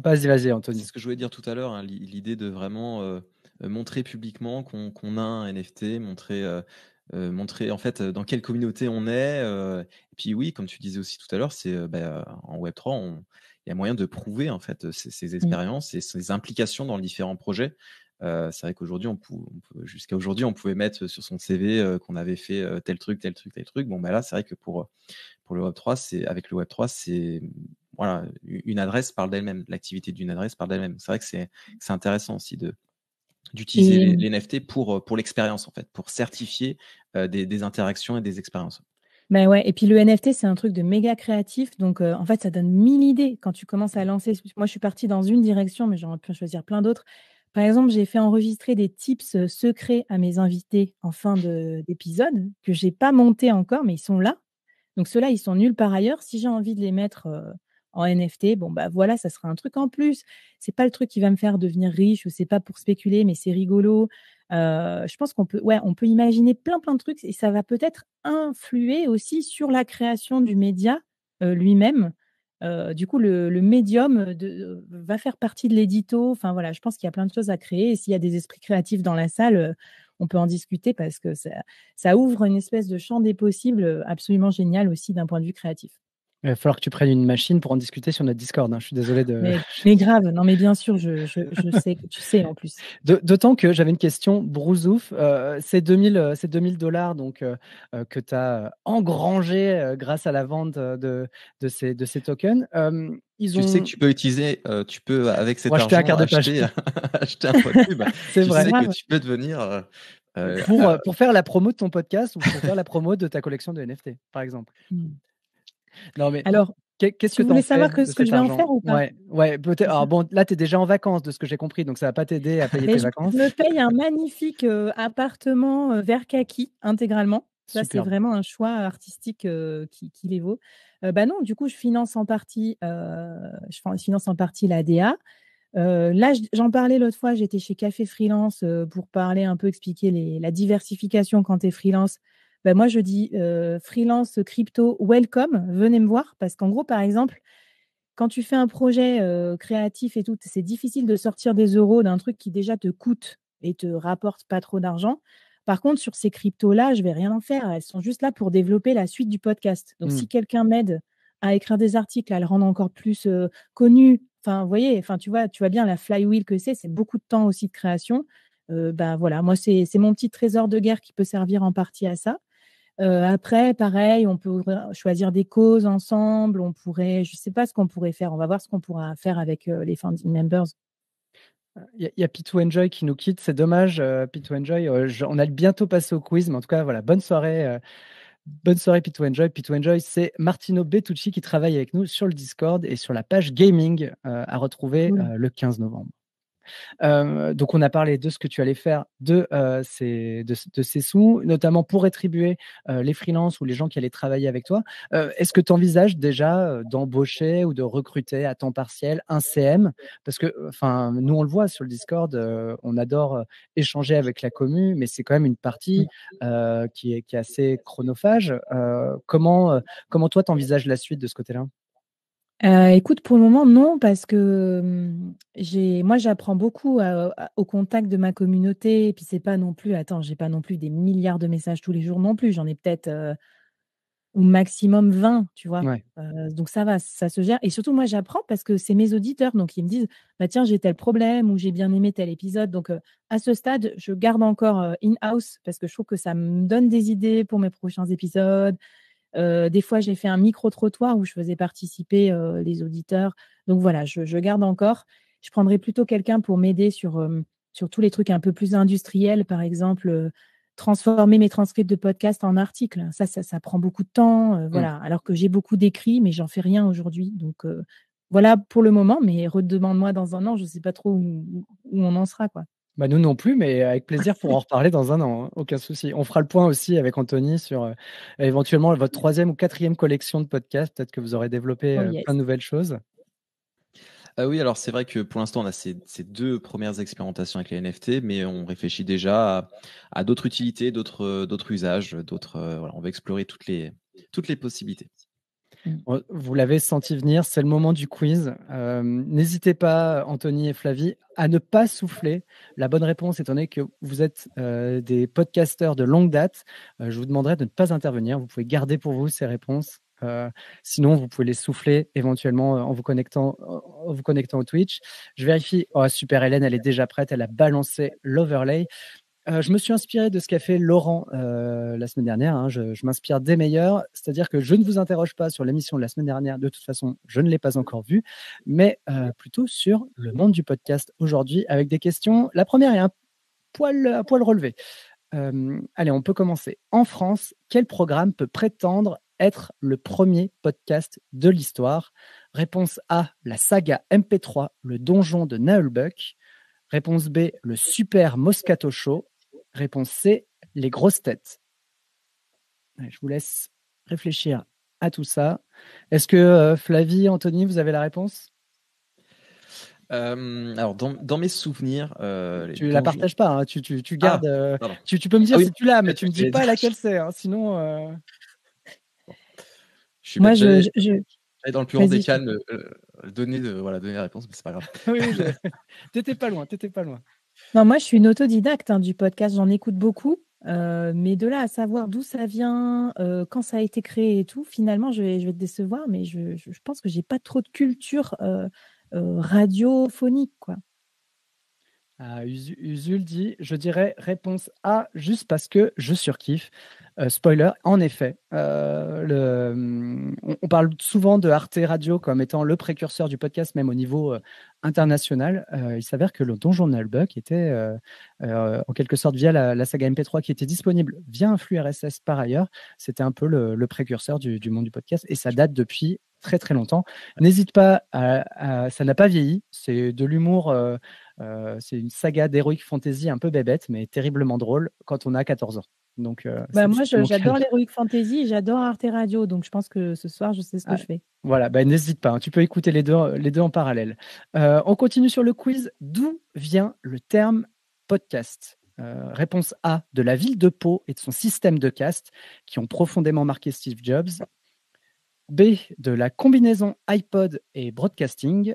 [SPEAKER 1] vas-y, Anthony.
[SPEAKER 3] C'est ce que je voulais dire tout à l'heure, hein, l'idée de vraiment montrer publiquement qu'on a un NFT, montrer en fait dans quelle communauté on est. Et puis oui, comme tu disais aussi tout à l'heure, c'est en Web3, il y a moyen de prouver en fait ces expériences et ces implications dans les différents projets. C'est vrai qu'aujourd'hui, jusqu'à aujourd'hui, on pouvait mettre sur son CV qu'on avait fait tel truc, tel truc, tel truc. Bon, là, c'est vrai que pour le Web3, avec le Web3, c'est voilà, une adresse parle d'elle-même. L'activité d'une adresse parle d'elle-même. C'est vrai que c'est intéressant aussi d'utiliser les NFT pour l'expérience, en fait, pour certifier des interactions et des expériences.
[SPEAKER 2] Mais ouais, et puis le NFT, c'est un truc de méga créatif. Donc, en fait, ça donne 1000 idées quand tu commences à lancer. Moi, je suis partie dans une direction, mais j'aurais pu en choisir plein d'autres. Par exemple, j'ai fait enregistrer des tips secrets à mes invités en fin d'épisode que j'ai pas montés encore, mais ils sont là. Donc, ceux-là, ils sont nuls par ailleurs. Si j'ai envie de les mettre en NFT, bon, bah voilà, ça sera un truc en plus. C'est pas le truc qui va me faire devenir riche ou c'est pas pour spéculer, mais c'est rigolo. Je pense on peut imaginer plein de trucs et ça va peut-être influer aussi sur la création du média lui-même. Du coup, le médium va faire partie de l'édito. Enfin voilà, je pense qu'il y a plein de choses à créer. Et s'il y a des esprits créatifs dans la salle, on peut en discuter parce que ça ouvre une espèce de champ des possibles absolument génial aussi d'un point de vue créatif.
[SPEAKER 1] Il va falloir que tu prennes une machine pour en discuter sur notre Discord, hein. Je suis désolé de.
[SPEAKER 2] Mais grave, non mais bien sûr, je sais que tu sais en plus.
[SPEAKER 1] D'autant que j'avais une question, Brousouf. C'est 2000 $, donc, que tu as engrangé grâce à la vente de ces tokens.
[SPEAKER 3] Tu sais que tu peux utiliser, tu peux avec cet
[SPEAKER 1] acheter un
[SPEAKER 3] argent
[SPEAKER 1] quart de page.
[SPEAKER 3] acheter un point de pub.
[SPEAKER 1] C'est
[SPEAKER 3] Tu
[SPEAKER 1] vrai.
[SPEAKER 3] sais
[SPEAKER 2] Grave.
[SPEAKER 3] que tu peux devenir
[SPEAKER 1] Pour faire la promo de ton podcast ou pour faire la promo de ta collection de NFT, par exemple. Non, mais
[SPEAKER 2] Alors,
[SPEAKER 1] qu'est-ce que
[SPEAKER 2] tu
[SPEAKER 1] tu en
[SPEAKER 2] voulais
[SPEAKER 1] fais
[SPEAKER 2] savoir
[SPEAKER 1] de
[SPEAKER 2] ce que
[SPEAKER 1] cet
[SPEAKER 2] je vais en
[SPEAKER 1] argent?
[SPEAKER 2] faire ou pas?
[SPEAKER 1] Ouais, peut-être. Alors bon, là, tu es déjà en vacances de ce que j'ai compris, donc ça va pas t'aider à payer
[SPEAKER 2] Mais
[SPEAKER 1] tes
[SPEAKER 2] je
[SPEAKER 1] vacances.
[SPEAKER 2] me paye un magnifique appartement vert kaki intégralement. Ça, c'est
[SPEAKER 1] Superbe.
[SPEAKER 2] vraiment un choix artistique qui les vaut. Bah non, du coup, je finance en partie, la DA. Là, j'en parlais l'autre fois, j'étais chez Café Freelance pour parler un peu, expliquer la diversification quand tu es freelance. Bah, moi, je dis freelance crypto, welcome, venez me voir. Parce qu'en gros, par exemple, quand tu fais un projet créatif et tout, c'est difficile de sortir des euros d'un truc qui déjà te coûte et te rapporte pas trop d'argent. Par contre, sur ces cryptos-là, je vais rien en faire. Elles sont juste là pour développer la suite du podcast. Donc, si quelqu'un m'aide à écrire des articles, à le rendre encore plus connu, enfin, vous voyez, enfin, tu vois bien la flywheel que c'est beaucoup de temps aussi de création. Ben voilà, moi, c'est mon petit trésor de guerre qui peut servir en partie à ça. Après, pareil, on peut choisir des causes ensemble. On pourrait, je ne sais pas ce qu'on pourrait faire. On va voir ce qu'on pourra faire avec les founding members.
[SPEAKER 1] Il y a P2Enjoy qui nous quitte, c'est dommage. P2Enjoy, on a bientôt passé au quiz, mais en tout cas, voilà, bonne soirée P2Enjoy. P2Enjoy, c'est Martino Bettucci qui travaille avec nous sur le Discord et sur la page gaming à retrouver
[SPEAKER 2] Cool.
[SPEAKER 1] le 15 novembre. Donc, on a parlé de ce que tu allais faire de ces sous, notamment pour rétribuer les freelances ou les gens qui allaient travailler avec toi. Est-ce que tu envisages déjà d'embaucher ou de recruter à temps partiel un CM? Parce que nous, on le voit sur le Discord, on adore échanger avec la commu, mais c'est quand même une partie qui est assez chronophage. Comment toi, tu envisages la suite de ce côté-là?
[SPEAKER 2] Écoute, pour le moment, non, parce que moi, j'apprends beaucoup au contact de ma communauté. Et puis, c'est pas non plus, attends, j'ai pas non plus des milliards de messages tous les jours non plus. J'en ai peut-être au maximum 20, tu vois.
[SPEAKER 1] Ouais.
[SPEAKER 2] Donc, ça va, ça se gère. Et surtout, moi, j'apprends parce que c'est mes auditeurs. Donc, ils me disent, bah, tiens, j'ai tel problème ou j'ai bien aimé tel épisode. Donc, à ce stade, je garde encore in-house parce que je trouve que ça me donne des idées pour mes prochains épisodes. Des fois, j'ai fait un micro-trottoir où je faisais participer les auditeurs. Donc voilà, je garde encore. Je prendrais plutôt quelqu'un pour m'aider sur tous les trucs un peu plus industriels, par exemple, transformer mes transcripts de podcast en articles. Ça prend beaucoup de temps. Voilà, alors que j'ai beaucoup d'écrits, mais j'en fais rien aujourd'hui. Donc voilà pour le moment, mais redemande-moi dans un an, je ne sais pas trop où on en sera, quoi.
[SPEAKER 1] Bah, nous non plus, mais avec plaisir pour en reparler dans un an, hein, aucun souci. On fera le point aussi avec Anthony sur éventuellement votre 3e ou 4e collection de podcasts. Peut-être que vous aurez développé
[SPEAKER 2] Oh yes.
[SPEAKER 1] plein de nouvelles choses.
[SPEAKER 3] Oui, alors c'est vrai que pour l'instant, on a ces 2 premières expérimentations avec les NFT, mais on réfléchit déjà à d'autres utilités, d'autres usages, voilà, on va explorer toutes les possibilités.
[SPEAKER 1] Vous l'avez senti venir, c'est le moment du quiz. N'hésitez pas, Anthony et Flavie, à ne pas souffler. La bonne réponse, étant donné que vous êtes des podcasteurs de longue date, je vous demanderai de ne pas intervenir. Vous pouvez garder pour vous ces réponses. Sinon, vous pouvez les souffler éventuellement en vous connectant au Twitch. Je vérifie. Oh, super, Hélène, elle est déjà prête. Elle a balancé l'overlay. Je me suis inspiré de ce qu'a fait Laurent la semaine dernière. Hein. Je m'inspire des meilleurs. C'est-à-dire que je ne vous interroge pas sur l'émission de la semaine dernière. De toute façon, je ne l'ai pas encore vue. Mais plutôt sur le monde du podcast aujourd'hui avec des questions. La première est un poil relevé. Allez, on peut commencer. En France, quel programme peut prétendre être le premier podcast de l'histoire? Réponse A, la saga MP3, le donjon de Nullbuck. Réponse B, le Super Moscato Show. Réponse C, les grosses têtes. Je vous laisse réfléchir à tout ça. Est-ce que Flavie, Anthony, vous avez la réponse?
[SPEAKER 3] Alors, dans mes souvenirs,
[SPEAKER 1] Tu la partages pas, hein, tu gardes.
[SPEAKER 3] Pardon.
[SPEAKER 1] Tu peux me dire
[SPEAKER 3] Ah oui,
[SPEAKER 1] si tu l'as, mais
[SPEAKER 3] peut-être
[SPEAKER 1] tu me dis
[SPEAKER 3] j'allais
[SPEAKER 1] pas
[SPEAKER 3] dire-
[SPEAKER 1] laquelle c'est, hein, sinon.
[SPEAKER 3] Je suis
[SPEAKER 2] Moi,
[SPEAKER 3] bête. J'allais
[SPEAKER 2] je...
[SPEAKER 3] dans le plus grand des
[SPEAKER 2] Vas-y.
[SPEAKER 3] calmes donner la réponse, mais c'est pas grave.
[SPEAKER 1] Oui, t'étais pas loin, t'étais pas loin.
[SPEAKER 2] Non, moi, je suis une autodidacte du podcast. J'en écoute beaucoup. Mais de là à savoir d'où ça vient, quand ça a été créé et tout, finalement, je vais te décevoir, mais je pense que j'ai pas trop de culture radiophonique, quoi.
[SPEAKER 1] Usul dit, je dirais réponse A, juste parce que je surkiffe. Spoiler, en effet, on parle souvent de Arte Radio comme étant le précurseur du podcast, même au niveau international. Il s'avère que le Donjon de Nullbuck était en quelque sorte via la saga MP3 qui était disponible via un flux RSS par ailleurs. C'était un peu le précurseur du monde du podcast et ça date depuis très très longtemps. N'hésite pas ça n'a pas vieilli, c'est de l'humour. C'est une saga d'heroic fantasy un peu bébête, mais terriblement drôle quand on a 14 ans. Donc,
[SPEAKER 2] Moi,
[SPEAKER 1] c'est mon
[SPEAKER 2] j'adore
[SPEAKER 1] cas.
[SPEAKER 2] l'Heroic Fantasy, j'adore Arte Radio, donc je pense que ce soir, je sais ce que je fais.
[SPEAKER 1] Voilà, n'hésite pas, hein, tu peux écouter les deux en parallèle. On continue sur le quiz. D'où vient le terme podcast? Réponse A, de la ville de Pau et de son système de caste qui ont profondément marqué Steve Jobs. B, de la combinaison iPod et broadcasting.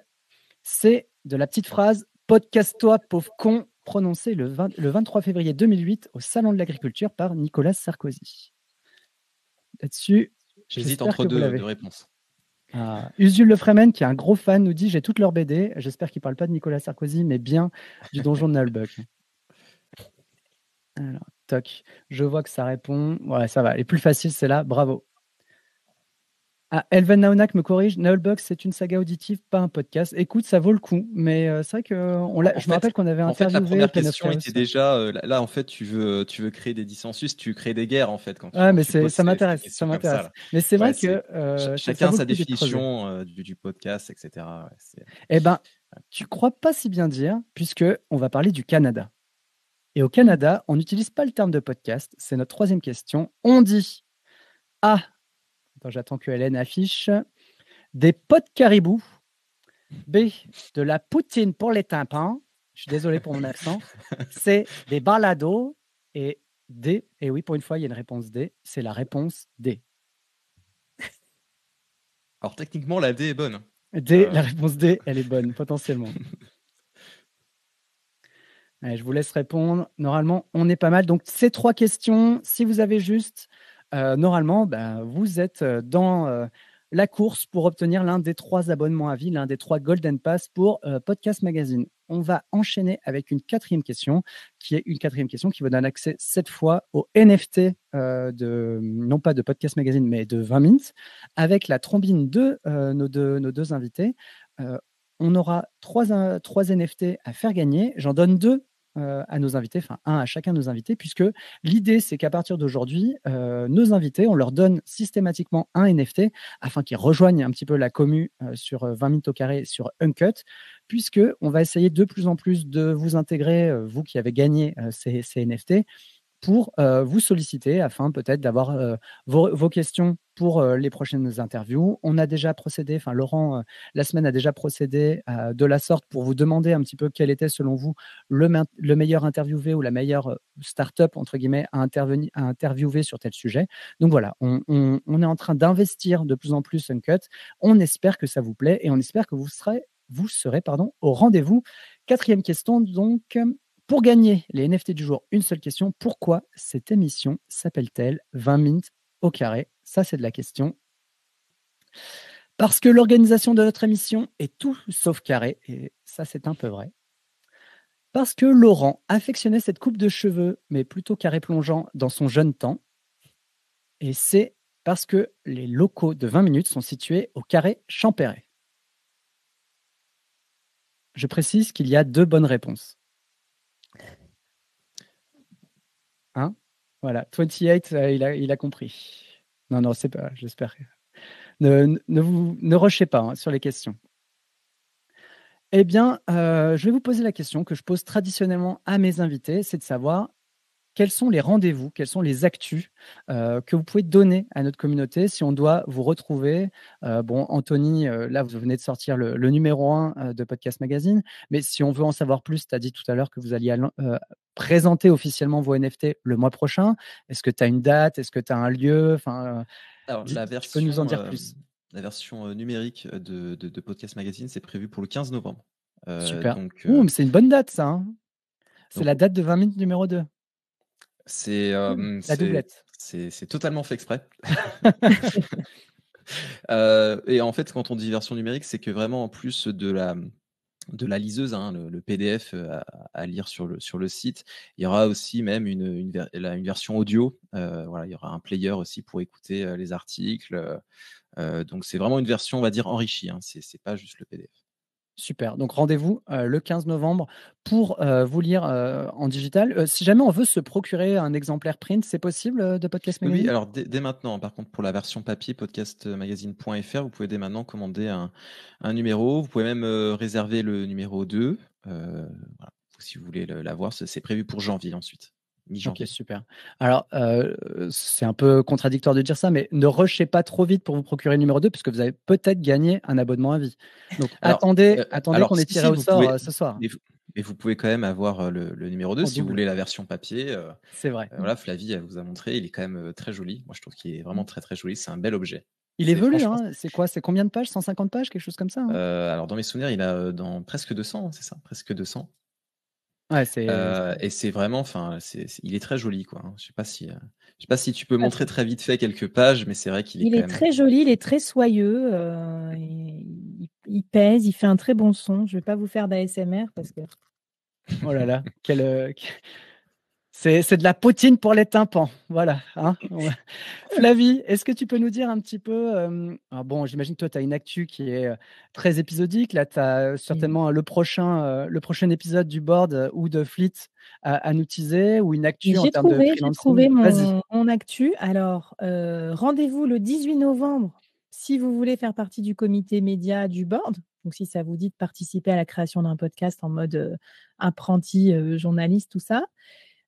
[SPEAKER 1] C, de la petite phrase « Podcast-toi, pauvre con », prononcée le 23 février 2008 au Salon de l'Agriculture par Nicolas Sarkozy. Là-dessus,
[SPEAKER 3] J'hésite
[SPEAKER 1] j'espère
[SPEAKER 3] entre
[SPEAKER 1] que vous l'avez.
[SPEAKER 3] deux réponses.
[SPEAKER 1] Usul Lefremen, qui est un gros fan, nous dit « J'ai toutes leurs BD ». J'espère qu'il ne parle pas de Nicolas Sarkozy, mais bien du donjon de Nullbuck. Alors, toc. Je vois que ça répond. Ouais, ça va. Les plus faciles, c'est là. Bravo. Elven Naonak me corrige, Nullbuck, c'est une saga auditive, pas un podcast. Écoute, ça vaut le coup, mais c'est vrai que je me rappelle qu'on avait interviewé
[SPEAKER 3] la première
[SPEAKER 1] Pen of
[SPEAKER 3] question
[SPEAKER 1] Chaos.
[SPEAKER 3] était déjà là. En fait, tu veux créer des dissensus, tu crées des guerres en fait quand
[SPEAKER 1] mais
[SPEAKER 3] tu poses
[SPEAKER 1] ça
[SPEAKER 3] ces
[SPEAKER 1] m'intéresse,
[SPEAKER 3] questions comme ça. Là.
[SPEAKER 1] Mais c'est vrai
[SPEAKER 3] Ouais,
[SPEAKER 1] que
[SPEAKER 3] chacun
[SPEAKER 1] ça vaut
[SPEAKER 3] a sa
[SPEAKER 1] le coup d'être creusé.
[SPEAKER 3] définition du podcast, etc. Ouais,
[SPEAKER 1] Eh ben, tu crois pas si bien dire, puisque on va parler du Canada. Et au Canada, on n'utilise pas le terme de podcast. C'est notre troisième question. On dit A. Attends, j'attends que Hélène affiche. Des potes caribous. B. De la poutine pour les tympans. Je suis désolé pour mon accent. C. Des balados. Et D. Et oui, pour une fois, il y a une réponse D. C'est la réponse D.
[SPEAKER 3] Alors techniquement, la D est bonne.
[SPEAKER 1] D, la réponse D, elle est bonne, potentiellement. Allez, je vous laisse répondre. Normalement, on est pas mal. Donc, ces trois questions, si vous avez juste, normalement, vous êtes dans la course pour obtenir l'un des 3 abonnements à vie, l'un des 3 Golden Pass pour Podcast Magazine. On va enchaîner avec une quatrième question, qui est une quatrième question qui vous donne accès cette fois au NFT non pas de Podcast Magazine, mais de 20 minutes, avec la trombine de nos deux invités. On aura 3 NFT à faire gagner. J'en donne 2 à nos invités, enfin un à chacun de nos invités, puisque l'idée, c'est qu'à partir d'aujourd'hui, nos invités, on leur donne systématiquement un NFT afin qu'ils rejoignent un petit peu la commu sur 20 minutes au carré sur Uncut, puisque on va essayer de plus en plus de vous intégrer, vous qui avez gagné ces NFT, pour vous solliciter afin peut-être d'avoir vos questions pour les prochaines interviews. On a déjà procédé, enfin Laurent, la semaine a déjà procédé de la sorte pour vous demander un petit peu quel était selon vous le meilleur interviewé ou la meilleure start-up, entre guillemets, à interviewer sur tel sujet. Donc voilà, on est en train d'investir de plus en plus Uncut. On espère que ça vous plaît et on espère que vous serez au rendez-vous. Quatrième question, donc, pour gagner les NFT du jour, une seule question. Pourquoi cette émission s'appelle-t-elle 20 minutes au carré? Ça, c'est de la question. Parce que l'organisation de notre émission est tout sauf carré, et ça, c'est un peu vrai. Parce que Laurent affectionnait cette coupe de cheveux, mais plutôt carré plongeant dans son jeune temps. Et c'est parce que les locaux de 20 minutes sont situés au carré Champéret. Je précise qu'il y a 2 bonnes réponses. Voilà, 28, il a compris. Non, c'est pas, j'espère. Ne rushez pas sur les questions. Eh bien, je vais vous poser la question que je pose traditionnellement à mes invités, c'est de savoir quels sont les rendez-vous, quels sont les actus que vous pouvez donner à notre communauté si on doit vous retrouver. Bon, Anthony, là, vous venez de sortir le numéro 1 de Podcast Magazine, mais si on veut en savoir plus, tu as dit tout à l'heure que vous alliez présenter officiellement vos NFT le mois prochain. Est-ce que tu as une date? Est-ce que tu as un lieu?
[SPEAKER 3] Alors,
[SPEAKER 1] tu peux nous en dire plus?
[SPEAKER 3] La version numérique de Podcast Magazine, c'est prévu pour le 15 novembre.
[SPEAKER 1] Super.
[SPEAKER 3] Donc,
[SPEAKER 1] Mais c'est une bonne date, ça. Hein. C'est
[SPEAKER 3] donc,
[SPEAKER 1] la date de 20 minutes numéro 2. La doublette.
[SPEAKER 3] C'est totalement fait exprès. Et en fait, quand on dit version numérique, c'est que vraiment, en plus de la liseuse, hein, le PDF à lire sur le site, il y aura aussi même une version audio. Voilà, il y aura un player aussi pour écouter les articles. Donc, c'est vraiment une version, on va dire, enrichie. Hein. C'est pas juste le PDF.
[SPEAKER 1] Super. Donc, rendez-vous le 15 novembre pour vous lire en digital. Si jamais on veut se procurer un exemplaire print, c'est possible de Podcast Magazine?
[SPEAKER 3] Oui, alors dès maintenant, par contre, pour la version papier, podcastmagazine.fr, vous pouvez dès maintenant commander un numéro. Vous pouvez même réserver le numéro 2. Voilà. Si vous voulez l'avoir, c'est prévu pour janvier ensuite. Mi-janvier.
[SPEAKER 1] Ok, super. Alors, c'est un peu contradictoire de dire ça, mais ne rushez pas trop vite pour vous procurer le numéro 2, puisque vous avez peut-être gagné un abonnement à vie. Donc, attendez qu'on ait tiré au sort ce soir.
[SPEAKER 3] Mais vous pouvez quand même avoir le numéro 2 si vous voulez la version papier.
[SPEAKER 1] C'est vrai.
[SPEAKER 3] Voilà, Flavie, elle vous a montré. Il est quand même très joli. Moi, je trouve qu'il est vraiment très, très joli. C'est un bel objet.
[SPEAKER 1] Il est velu, hein. C'est quoi? C'est combien de pages? 150 pages? Quelque chose comme ça, hein.
[SPEAKER 3] Alors, dans mes souvenirs, il a dans presque 200, c'est ça? Presque 200.
[SPEAKER 1] Ouais,
[SPEAKER 3] et c'est vraiment, il est très joli, quoi. Hein. Je sais pas si tu peux montrer très vite fait quelques pages, mais c'est vrai qu'il est
[SPEAKER 2] Il est très joli, il est très soyeux, il pèse, il fait un très bon son. Je vais pas vous faire d'ASMR parce que.
[SPEAKER 1] Oh là là, c'est de la poutine pour les tympans, voilà. Hein. Flavie, est-ce que tu peux nous dire un petit peu bon, j'imagine que toi, tu as une actu qui est très épisodique. Là, tu as certainement le prochain épisode du board ou de Fleet à nous teaser, ou une actu en termes de freelancing.
[SPEAKER 2] J'ai trouvé mon actu. Alors, rendez-vous le 18 novembre si vous voulez faire partie du comité média du board. Donc, si ça vous dit de participer à la création d'un podcast en mode apprenti journaliste, tout ça.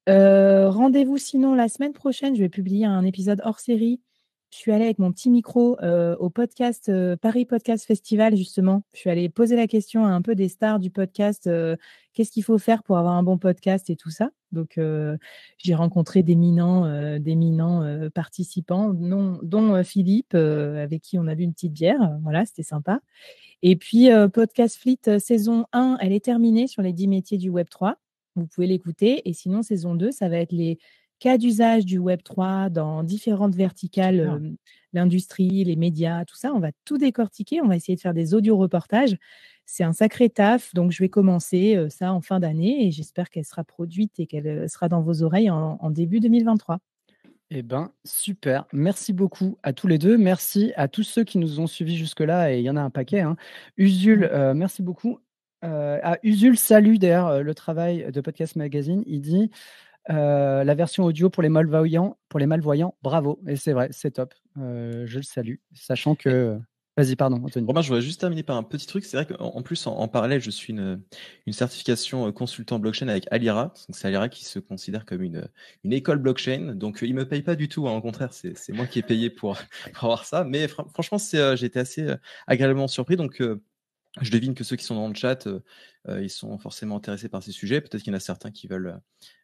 [SPEAKER 2] Rendez-vous sinon la semaine prochaine, je vais publier un épisode hors série. Je suis allée avec mon petit micro au podcast Paris Podcast Festival, justement. Je suis allée poser la question à un peu des stars du podcast. Qu'est-ce qu'il faut faire pour avoir un bon podcast et tout ça. Donc, j'ai rencontré d'éminents participants, dont Philippe, avec qui on a bu une petite bière. Voilà, c'était sympa. Et puis, Podcast Fleet saison 1, elle est terminée sur les 10 métiers du Web3. Vous pouvez l'écouter. Et sinon, saison 2, ça va être les cas d'usage du Web3 dans différentes verticales, l'industrie, les médias, tout ça. On va tout décortiquer. On va essayer de faire des audio-reportages. C'est un sacré taf. Donc, je vais commencer ça en fin d'année et j'espère qu'elle sera produite et qu'elle sera dans vos oreilles en début 2023.
[SPEAKER 1] Eh bien, super. Merci beaucoup à tous les deux. Merci à tous ceux qui nous ont suivis jusque-là. Et il y en a un paquet. Hein. Usul, merci beaucoup. Usul salue d'ailleurs le travail de Podcast Magazine. Il dit la version audio pour les malvoyants, bravo. Et c'est vrai, c'est top. Je le salue, sachant que. Vas-y, pardon, Anthony.
[SPEAKER 3] Romain, je voudrais juste terminer par un petit truc. C'est vrai qu'en plus, en parallèle, je suis une certification consultant blockchain avec Alira. Donc, c'est Alira qui se considère comme une école blockchain. Donc, ils me payent pas du tout. Hein. Au contraire, c'est moi qui ai payé pour avoir ça. Mais franchement, j'ai été assez agréablement surpris. Donc, je devine que ceux qui sont dans le chat, ils sont forcément intéressés par ces sujets. Peut-être qu'il y en a certains qui veulent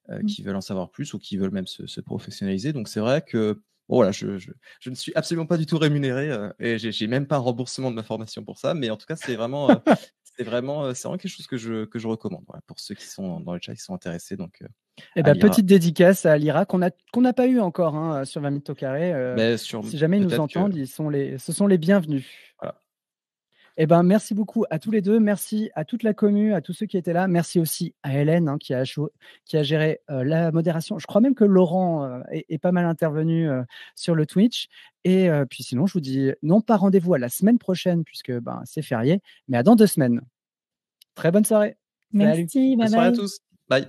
[SPEAKER 3] en savoir plus ou qui veulent même se professionnaliser. Donc, c'est vrai que voilà, je ne suis absolument pas du tout rémunéré et j'ai même pas un remboursement de ma formation pour ça. Mais en tout cas, c'est vraiment quelque chose que je recommande pour ceux qui sont dans le chat, qui sont intéressés. Donc,
[SPEAKER 1] petite dédicace à Alira qu'on n'a pas eu encore hein, sur 20 minutes au carré. Si jamais ils nous entendent, ce sont les bienvenus.
[SPEAKER 3] Voilà.
[SPEAKER 1] Merci beaucoup à tous les deux. Merci à toute la commu, à tous ceux qui étaient là. Merci aussi à Hélène hein, qui a géré la modération. Je crois même que Laurent est pas mal intervenu sur le Twitch. Et puis sinon, je vous dis non pas rendez-vous à la semaine prochaine puisque c'est férié, mais à dans 2 semaines. Très bonne soirée.
[SPEAKER 2] Merci,
[SPEAKER 3] bonne soirée à tous. Bye.